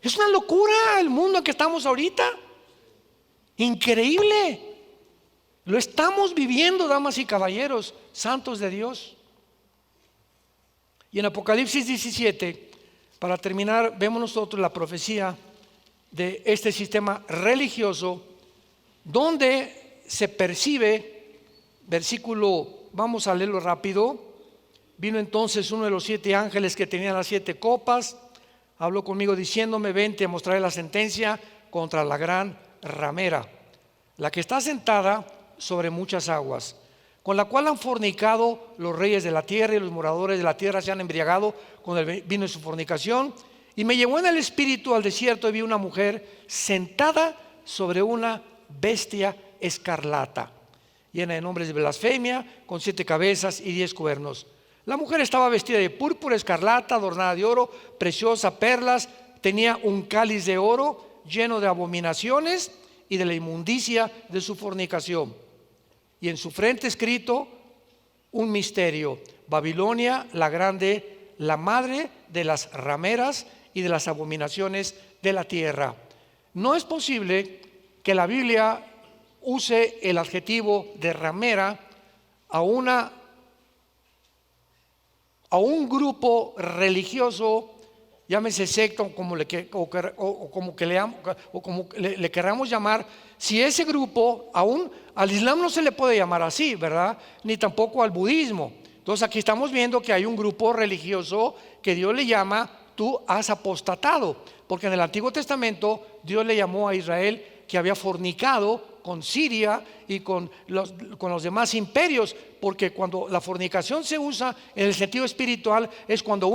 Es una locura el mundo en que estamos ahorita. Increíble. Lo estamos viviendo, damas y caballeros, santos de Dios. Y en Apocalipsis 17, para terminar, vemos nosotros la profecía de este sistema religioso, donde se percibe, versículo, vamos a leerlo rápido. Vino entonces uno de los 7 ángeles que tenía las 7 copas, habló conmigo diciéndome, ven, te mostraré la sentencia contra la gran ramera, la que está sentada sobre muchas aguas, con la cual han fornicado los reyes de la tierra, y los moradores de la tierra se han embriagado con el vino de su fornicación. Y me llevó en el espíritu al desierto y vi una mujer sentada sobre una bestia escarlata, llena de nombres de blasfemia, con 7 cabezas y 10 cuernos. La mujer estaba vestida de púrpura escarlata, adornada de oro, preciosa, perlas, tenía un cáliz de oro lleno de abominaciones y de la inmundicia de su fornicación. Y en su frente escrito un misterio: Babilonia la grande, la madre de las rameras y de las abominaciones de la tierra. No es posible que la Biblia use el adjetivo de ramera a un grupo religioso, llámese secta o como le queramos llamar, si ese grupo, aún al Islam no se le puede llamar así, ¿verdad? Ni tampoco al budismo. Entonces aquí estamos viendo que hay un grupo religioso que Dios le llama, tú has apostatado, porque en el Antiguo Testamento Dios le llamó a Israel que había fornicado con Siria y con los demás imperios, porque cuando la fornicación se usa en el sentido espiritual es cuando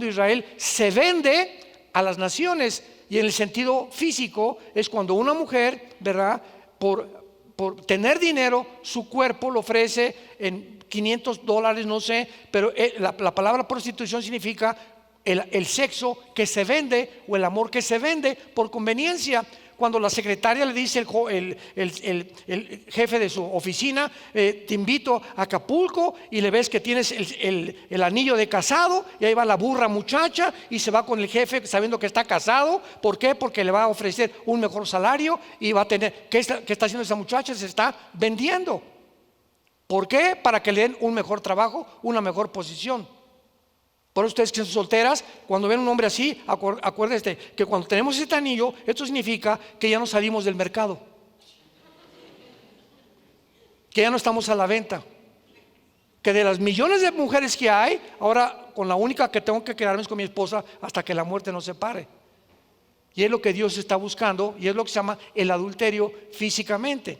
Israel se vende a las naciones, y en el sentido físico es cuando una mujer, ¿verdad?, por tener dinero, su cuerpo lo ofrece en $500, no sé, pero la palabra prostitución significa el sexo que se vende, o el amor que se vende por conveniencia. Cuando la secretaria le dice el jefe de su oficina, te invito a Acapulco, y le ves que tienes el anillo de casado, y ahí va la burra muchacha y se va con el jefe sabiendo que está casado. ¿Por qué? Porque le va a ofrecer un mejor salario y va a tener. ¿Qué está haciendo esa muchacha? Se está vendiendo. ¿Por qué? Para que le den un mejor trabajo, una mejor posición. Por ustedes que son solteras, cuando ven un hombre así, acuérdense que cuando tenemos este anillo, esto significa que ya no salimos del mercado, que ya no estamos a la venta, que de las millones de mujeres que hay, ahora con la única que tengo que quedarme es con mi esposa hasta que la muerte nos separe. Y es lo que Dios está buscando, y es lo que se llama el adulterio físicamente.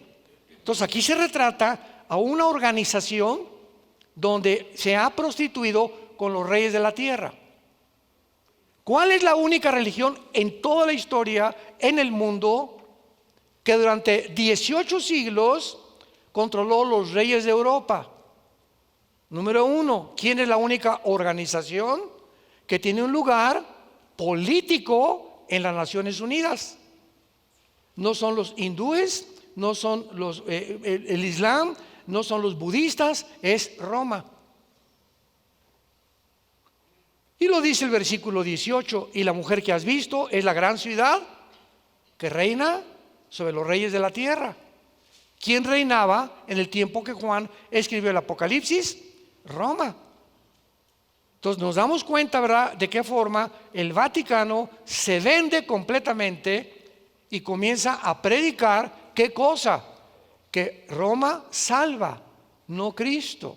Entonces aquí se retrata a una organización donde se ha prostituido con los reyes de la tierra. ¿Cuál es la única religión en toda la historia, en el mundo, que durante 18 siglos controló los reyes de Europa? Número 1, ¿quién es la única organización que tiene un lugar político en las Naciones Unidas? No son los hindúes, no son el Islam, no son los budistas, es Roma. Y lo dice el versículo 18: y la mujer que has visto es la gran ciudad que reina sobre los reyes de la tierra. ¿Quién reinaba en el tiempo que Juan escribió el Apocalipsis? Roma. Entonces nos damos cuenta, ¿verdad?, de qué forma el Vaticano se vende completamente y comienza a predicar ¿qué cosa? que Roma salva, no Cristo.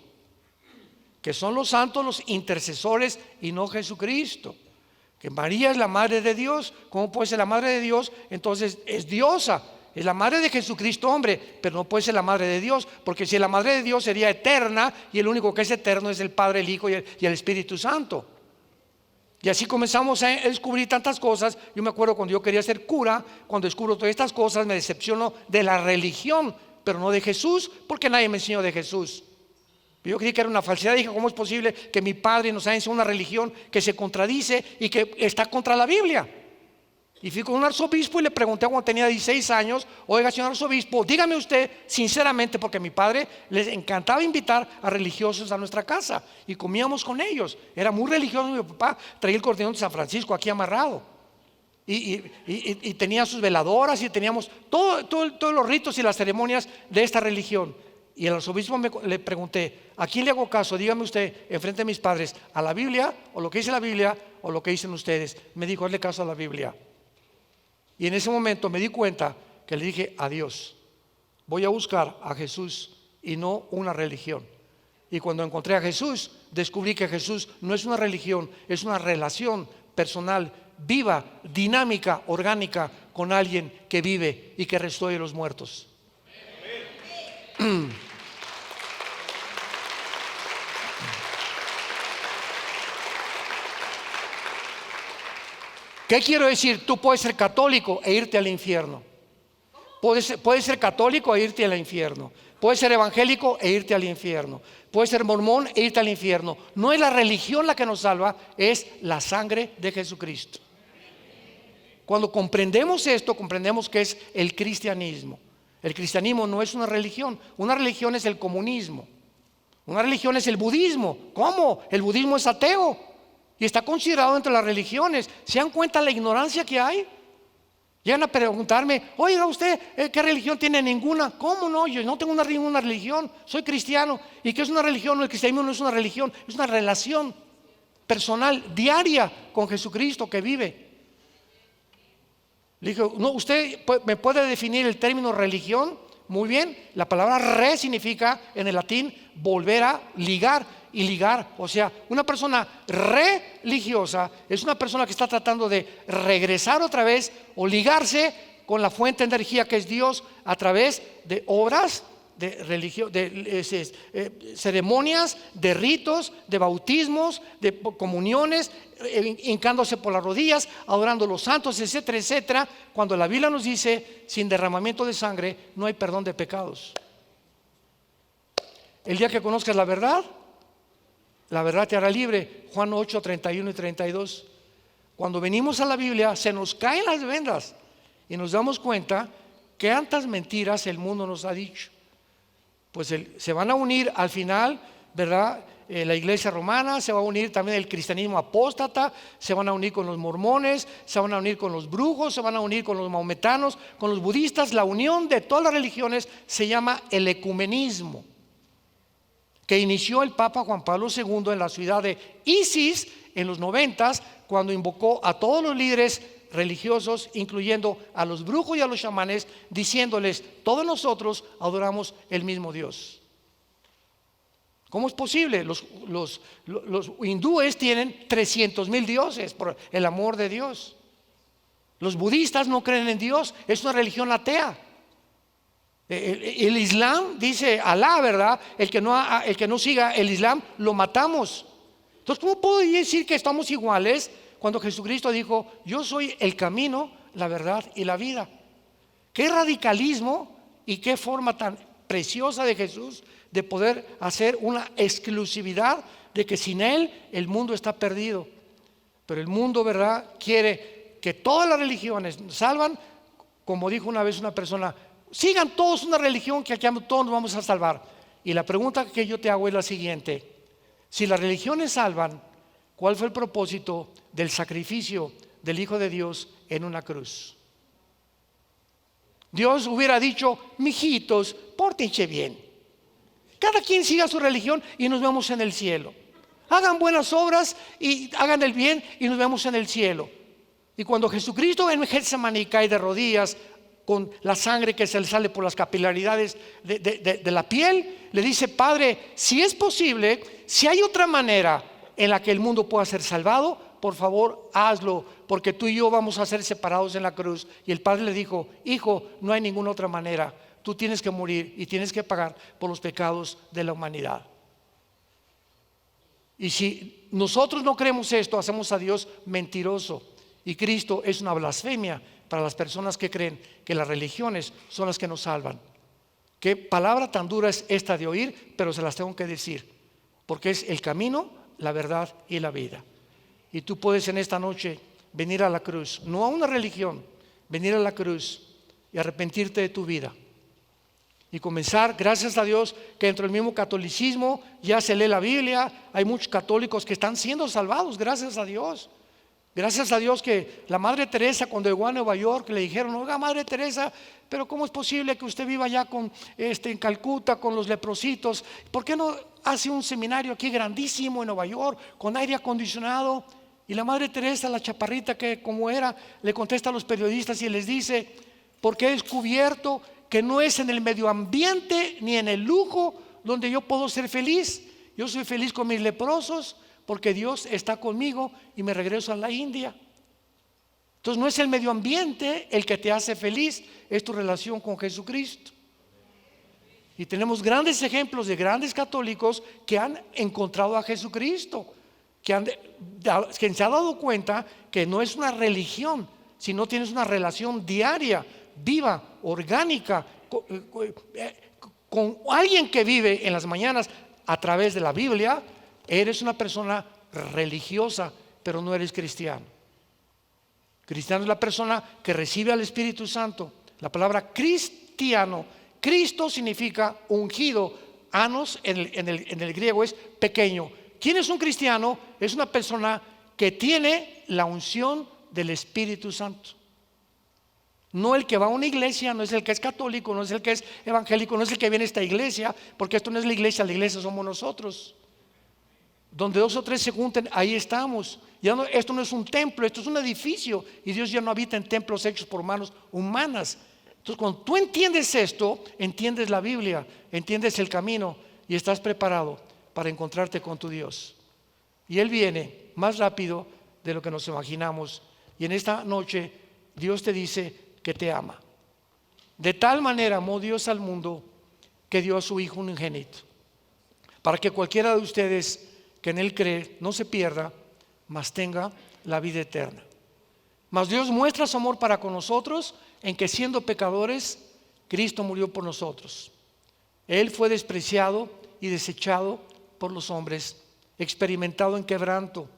Que son los santos los intercesores y no Jesucristo. Que María es la madre de Dios. ¿Cómo puede ser la madre de Dios? Entonces es diosa. Es la madre de Jesucristo, hombre, pero no puede ser la madre de Dios, porque si la madre de Dios sería eterna, y el único que es eterno es el Padre, el Hijo y el Espíritu Santo. Y así comenzamos a descubrir tantas cosas. Yo me acuerdo cuando yo quería ser cura, cuando descubro todas estas cosas me decepciono de la religión, pero no de Jesús, porque nadie me enseñó de Jesús. Yo creí que era una falsedad. Dije, ¿cómo es posible que mi padre nos haya enseñado una religión que se contradice y que está contra la Biblia? Y fui con un arzobispo y le pregunté cuando tenía 16 años: oiga, señor arzobispo, dígame usted sinceramente, porque a mi padre les encantaba invitar a religiosos a nuestra casa y comíamos con ellos. Era muy religioso. Mi papá traía el cordón de San Francisco aquí amarrado y tenía sus veladoras y teníamos todos los ritos y las ceremonias de esta religión. Y el arzobispo le pregunté: ¿a quién le hago caso? Dígame usted, enfrente de mis padres, ¿a la Biblia o lo que dice la Biblia o lo que dicen ustedes? Me dijo: hazle caso a la Biblia. Y en ese momento me di cuenta que le dije a Dios: voy a buscar a Jesús y no una religión. Y cuando encontré a Jesús, descubrí que Jesús no es una religión, es una relación personal, viva, dinámica, orgánica, con alguien que vive y que resucitó de los muertos. ¿Qué quiero decir? Tú puedes ser católico e irte al infierno. Puedes ser católico e irte al infierno. Puedes ser evangélico e irte al infierno. Puedes ser mormón e irte al infierno. No es la religión la que nos salva, es la sangre de Jesucristo. Cuando comprendemos esto, comprendemos que es el cristianismo. El cristianismo no es una religión. Una religión es el comunismo. Una religión es el budismo. ¿Cómo? El budismo es ateo y está considerado entre las religiones. ¿Se dan cuenta la ignorancia que hay? Llegan a preguntarme: oiga usted, ¿qué religión tiene? Ninguna. ¿Cómo no? Yo no tengo ninguna religión, soy cristiano. ¿Y qué es una religión? El cristianismo no es una religión, es una relación personal, diaria con Jesucristo que vive. Le dije: no, ¿usted me puede definir el término religión? Muy bien, la palabra re significa en el latín volver a ligar y ligar. O sea, una persona religiosa es una persona que está tratando de regresar otra vez o ligarse con la fuente de energía que es Dios a través de obras, de religión, de ceremonias, de ritos, de bautismos, de comuniones, hincándose por las rodillas, adorando a los santos, etcétera, etcétera. Cuando la Biblia nos dice: sin derramamiento de sangre no hay perdón de pecados. El día que conozcas la verdad te hará libre. Juan 8, 31 y 32. Cuando venimos a la Biblia se nos caen las vendas y nos damos cuenta que tantas mentiras el mundo nos ha dicho. Pues se van a unir al final, ¿verdad? La iglesia romana, se va a unir también el cristianismo apóstata, se van a unir con los mormones, se van a unir con los brujos, se van a unir con los maometanos, con los budistas. La unión de todas las religiones se llama el ecumenismo, que inició el Papa Juan Pablo II en la ciudad de Isis en los 90s, cuando invocó a todos los líderes religiosos, incluyendo a los brujos y a los chamanes, diciéndoles: todos nosotros adoramos el mismo Dios. ¿Cómo es posible? Los hindúes tienen 300,000 dioses, por el amor de Dios. Los budistas no creen en Dios, es una religión atea. El Islam dice Alá, ¿verdad? El que no siga el Islam lo matamos. Entonces, ¿cómo puedo decir que estamos iguales cuando Jesucristo dijo: yo soy el camino, la verdad y la vida? Qué radicalismo y qué forma tan preciosa de Jesús de poder hacer una exclusividad de que sin Él el mundo está perdido. Pero el mundo, ¿verdad?, quiere que todas las religiones salvan. Como dijo una vez una persona: sigan todos una religión que aquí todos nos vamos a salvar. Y la pregunta que yo te hago es la siguiente: si las religiones salvan, ¿cuál fue el propósito del sacrificio del Hijo de Dios en una cruz? Dios hubiera dicho: mijitos, pórtense bien, cada quien siga su religión y nos vemos en el cielo. Hagan buenas obras y hagan el bien y nos vemos en el cielo. Y cuando Jesucristo en Getsemaní cae de rodillas con la sangre que se le sale por las capilaridades de la piel, le dice: Padre, si es posible, si hay otra manera en la que el mundo pueda ser salvado, por favor hazlo, porque tú y yo vamos a ser separados en la cruz. Y el Padre le dijo: Hijo, no hay ninguna otra manera, tú tienes que morir y tienes que pagar por los pecados de la humanidad. Y si nosotros no creemos esto, hacemos a Dios mentiroso, y Cristo es una blasfemia para las personas que creen que las religiones son las que nos salvan. Qué palabra tan dura es esta de oír, pero se las tengo que decir, porque es el camino, la verdad y la vida. Y tú puedes en esta noche venir a la cruz, no a una religión, venir a la cruz y arrepentirte de tu vida y comenzar. Gracias a Dios que dentro del mismo catolicismo ya se lee la Biblia, hay muchos católicos que están siendo salvados, gracias a Dios. Gracias a Dios que la Madre Teresa, cuando llegó a Nueva York, le dijeron: oiga, Madre Teresa, pero ¿cómo es posible que usted viva allá en Calcuta con los leprositos? ¿Por qué no hace un seminario aquí grandísimo en Nueva York con aire acondicionado? Y la Madre Teresa, la chaparrita que como era, le contesta a los periodistas y les dice: porque he descubierto que no es en el medio ambiente ni en el lujo donde yo puedo ser feliz. Yo soy feliz con mis leprosos porque Dios está conmigo y me regreso a la India. Entonces no es el medio ambiente el que te hace feliz, es tu relación con Jesucristo. Y tenemos grandes ejemplos de grandes católicos que han encontrado a Jesucristo, que se ha dado cuenta que no es una religión, sino tienes una relación diaria, viva, orgánica, con alguien que vive en las mañanas a través de la Biblia. Eres una persona religiosa, pero no eres cristiano. Cristiano es la persona que recibe al Espíritu Santo. La palabra cristiano, Cristo significa ungido, anos en el griego es pequeño. ¿Quién es un cristiano? Es una persona que tiene la unción del Espíritu Santo. No el que va a una iglesia, no es el que es católico, no es el que es evangélico, no es el que viene a esta iglesia, porque esto no es la iglesia somos nosotros. Donde 2 o 3 se junten, ahí estamos. Esto no es un templo, esto es un edificio, y Dios ya no habita en templos hechos por manos humanas. Entonces, cuando tú entiendes esto, entiendes la Biblia, entiendes el camino y estás preparado para encontrarte con tu Dios. Y Él viene más rápido de lo que nos imaginamos. Y en esta noche Dios te dice que te ama. De tal manera amó Dios al mundo que dio a su Hijo unigénito, para que cualquiera de ustedes que en Él cree no se pierda, mas tenga la vida eterna. Mas Dios muestra su amor para con nosotros en que, siendo pecadores, Cristo murió por nosotros. Él fue despreciado y desechado por los hombres, experimentado en quebranto,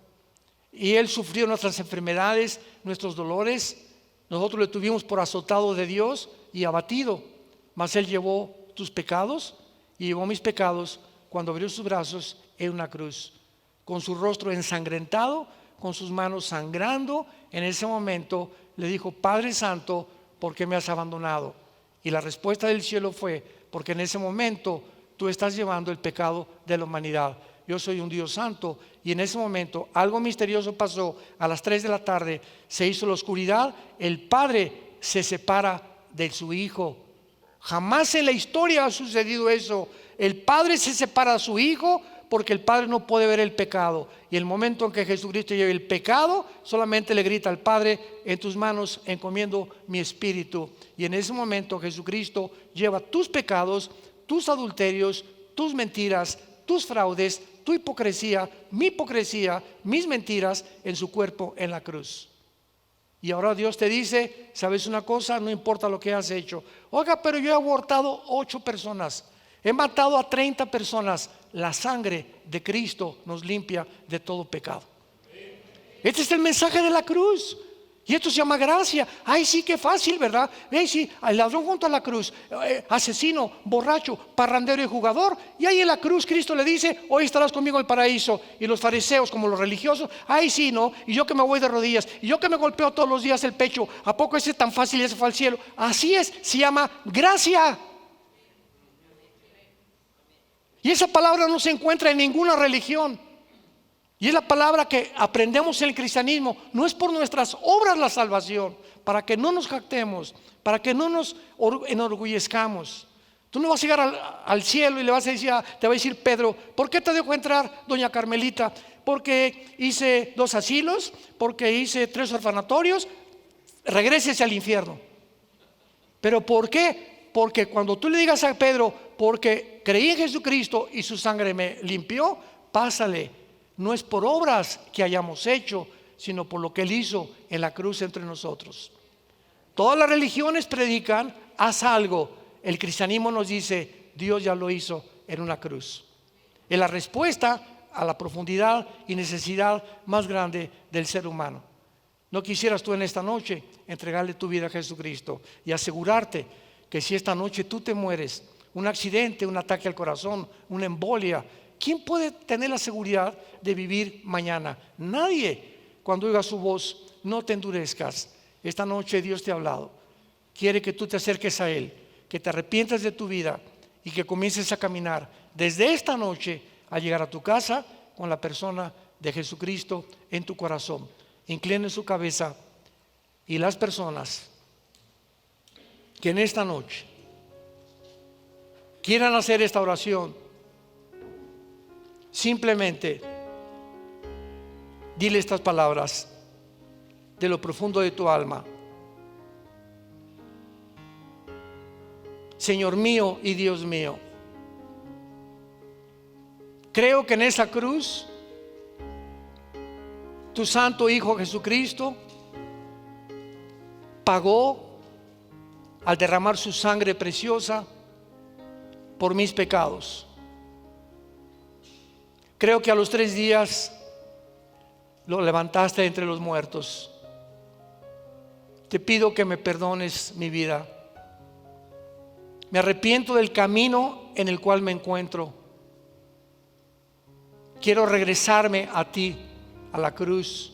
y Él sufrió nuestras enfermedades, nuestros dolores. Nosotros le tuvimos por azotado de Dios y abatido, mas Él llevó tus pecados y llevó mis pecados cuando abrió sus brazos en una cruz, con su rostro ensangrentado, con sus manos sangrando. En ese momento le dijo: Padre Santo, ¿por qué me has abandonado? Y la respuesta del cielo fue: porque en ese momento tú estás llevando el pecado de la humanidad. Yo soy un Dios santo. Y en ese momento algo misterioso pasó. A las 3 de la tarde se hizo la oscuridad. El Padre se separa de su Hijo. Jamás en la historia ha sucedido eso. El Padre se separa de su Hijo porque el Padre no puede ver el pecado. Y el momento en que Jesucristo lleve el pecado, solamente le grita al Padre: en tus manos encomiendo mi espíritu. Y en ese momento Jesucristo lleva tus pecados, tus adulterios, tus mentiras, tus fraudes, tu hipocresía, mis mentiras en su cuerpo en la cruz. Y ahora Dios te dice: ¿sabes una cosa? No importa lo que has hecho. Oiga, pero yo he abortado 8 personas, he matado a 30 personas. La sangre de Cristo nos limpia de todo pecado. Este es el mensaje de la cruz. Y esto se llama gracia. Ay, sí, qué fácil, ¿verdad? Sí, el ladrón junto a la cruz, asesino, borracho, parrandero y jugador. Y ahí en la cruz Cristo le dice: hoy estarás conmigo en el paraíso. Y los fariseos, como los religiosos: ay, sí, no. Y yo que me voy de rodillas, y yo que me golpeo todos los días el pecho, ¿a poco ese es tan fácil y ese fue al cielo? Así es, se llama gracia. Y esa palabra no se encuentra en ninguna religión. Y es la palabra que aprendemos en el cristianismo. No es por nuestras obras la salvación, para que no nos jactemos, para que no nos enorgullezcamos. Tú no vas a llegar al cielo y le vas a decir, te va a decir Pedro, ¿por qué te dejo entrar, doña Carmelita? Porque hice 2 asilos, porque hice 3 orfanatorios, regrésese al infierno. ¿Pero por qué? Porque cuando tú le digas a Pedro, porque creí en Jesucristo y su sangre me limpió, pásale. No es por obras que hayamos hecho, sino por lo que Él hizo en la cruz entre nosotros. Todas las religiones predican, haz algo. El cristianismo nos dice, Dios ya lo hizo en una cruz. Es la respuesta a la profundidad y necesidad más grande del ser humano. ¿No quisieras tú en esta noche entregarle tu vida a Jesucristo y asegurarte que si esta noche tú te mueres, un accidente, un ataque al corazón, una embolia, ¿quién puede tener la seguridad de vivir mañana? Nadie. Cuando oigas su voz, no te endurezcas. Esta noche Dios te ha hablado. Quiere que tú te acerques a Él, que te arrepientas de tu vida y que comiences a caminar desde esta noche a llegar a tu casa con la persona de Jesucristo en tu corazón. Inclinen su cabeza, y las personas que en esta noche quieran hacer esta oración, simplemente dile estas palabras de lo profundo de tu alma. Señor mío y Dios mío, creo que en esa cruz tu santo Hijo Jesucristo pagó al derramar su sangre preciosa por mis pecados. Creo que a los 3 días lo levantaste entre los muertos. Te pido que me perdones mi vida. Me arrepiento del camino en el cual me encuentro. Quiero regresarme a ti, a la cruz,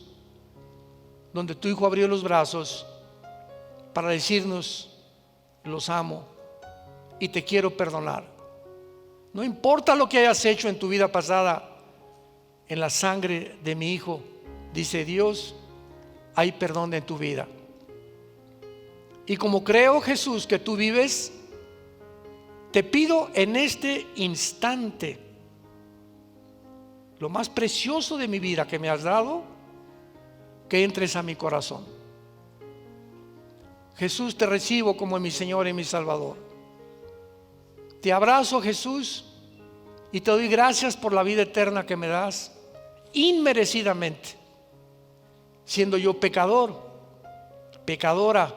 donde tu Hijo abrió los brazos para decirnos, los amo y te quiero perdonar. No importa lo que hayas hecho en tu vida pasada, en la sangre de mi Hijo, dice Dios, hay perdón en tu vida. Y como creo, Jesús, que tú vives, te pido en este instante, lo más precioso de mi vida que me has dado, que entres a mi corazón. Jesús, te recibo como mi Señor y mi Salvador. Te abrazo, Jesús, y te doy gracias por la vida eterna que me das, inmerecidamente. Siendo yo pecador, pecadora,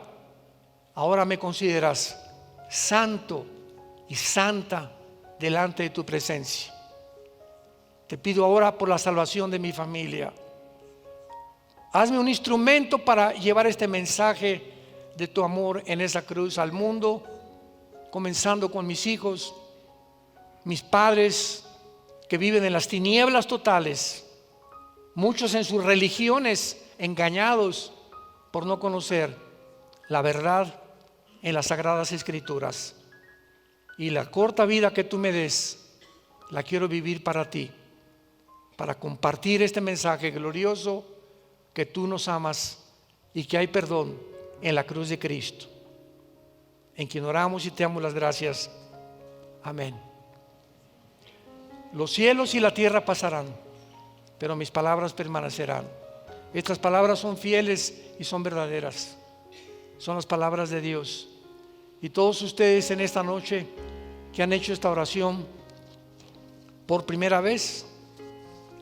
ahora me consideras santo y santa delante de tu presencia. Te pido ahora por la salvación de mi familia. Hazme un instrumento para llevar este mensaje de tu amor en esa cruz al mundo, comenzando con mis hijos, mis padres que viven en las tinieblas totales, muchos en sus religiones engañados por no conocer la verdad en las sagradas escrituras. Y la corta vida que tú me des, la quiero vivir para ti, para compartir este mensaje glorioso, que tú nos amas y que hay perdón en la cruz de Cristo, en quien oramos y te damos las gracias. Amén. Los cielos y la tierra pasarán, pero mis palabras permanecerán. Estas palabras son fieles y son verdaderas. Son las palabras de Dios. Y todos ustedes en esta noche que han hecho esta oración por primera vez,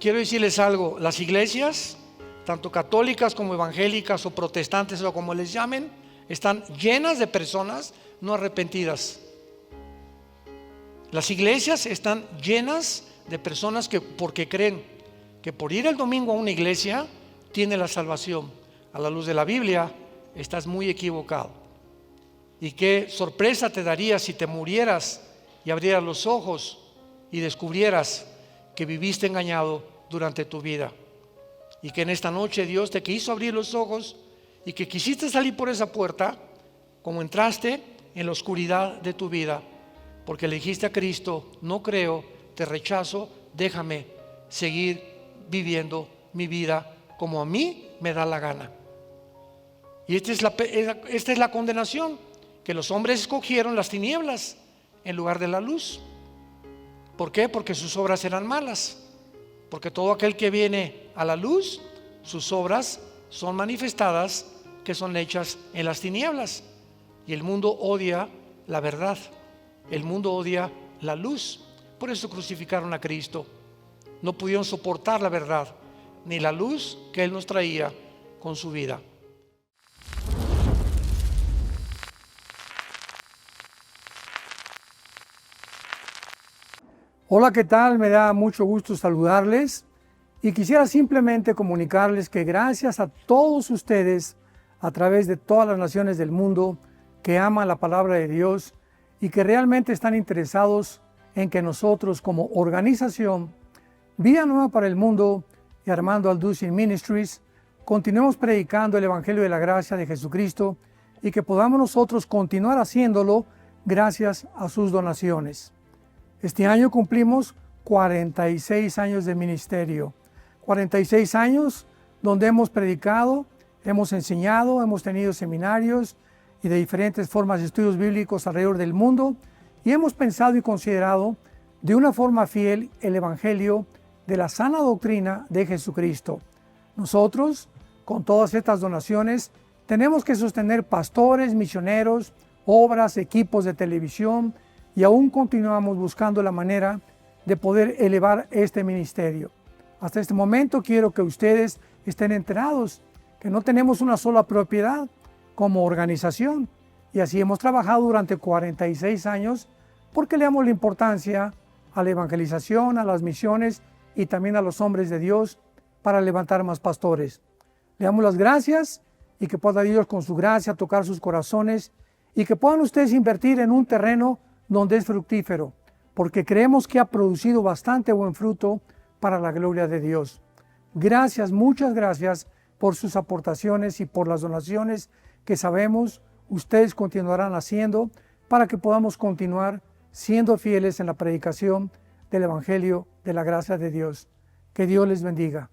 quiero decirles algo. Las iglesias, tanto católicas como evangélicas o protestantes o como les llamen, están llenas de personas no arrepentidas. Las iglesias están llenas de personas que, porque creen que por ir el domingo a una iglesia tiene la salvación. A la luz de la Biblia estás muy equivocado. Y qué sorpresa te daría si te murieras y abrieras los ojos y descubrieras que viviste engañado durante tu vida, y que en esta noche Dios te quiso abrir los ojos y que quisiste salir por esa puerta como entraste, en la oscuridad de tu vida, porque le dijiste a Cristo: no creo, te rechazo, déjame seguir viviendo mi vida como a mí me da la gana. Y esta es la condenación, que los hombres escogieron las tinieblas en lugar de la luz. ¿Por qué? Porque sus obras eran malas. Porque todo aquel que viene a la luz, sus obras son manifestadas, que son hechas en las tinieblas. Y el mundo odia la verdad, el mundo odia la luz. Por eso crucificaron a Cristo. No pudieron soportar la verdad ni la luz que Él nos traía con su vida. Hola, ¿qué tal? Me da mucho gusto saludarles y quisiera simplemente comunicarles que gracias a todos ustedes a través de todas las naciones del mundo que aman la palabra de Dios y que realmente están interesados en que nosotros como organización Vida Nueva para el Mundo y Armando Alducin Ministries continuemos predicando el Evangelio de la Gracia de Jesucristo y que podamos nosotros continuar haciéndolo gracias a sus donaciones. Este año cumplimos 46 años de ministerio, 46 años donde hemos predicado, hemos enseñado, hemos tenido seminarios y de diferentes formas de estudios bíblicos alrededor del mundo y hemos pensado y considerado de una forma fiel el Evangelio de la sana doctrina de Jesucristo. Nosotros, con todas estas donaciones, tenemos que sostener pastores, misioneros, obras, equipos de televisión, y aún continuamos buscando la manera de poder elevar este ministerio. Hasta este momento quiero que ustedes estén enterados que no tenemos una sola propiedad como organización y así hemos trabajado durante 46 años porque le damos la importancia a la evangelización, a las misiones y también a los hombres de Dios para levantar más pastores. Le damos las gracias y que pueda Dios con su gracia tocar sus corazones y que puedan ustedes invertir en un terreno donde es fructífero, porque creemos que ha producido bastante buen fruto para la gloria de Dios. Gracias, muchas gracias por sus aportaciones y por las donaciones que sabemos ustedes continuarán haciendo para que podamos continuar siendo fieles en la predicación del Evangelio de la gracia de Dios. Que Dios les bendiga.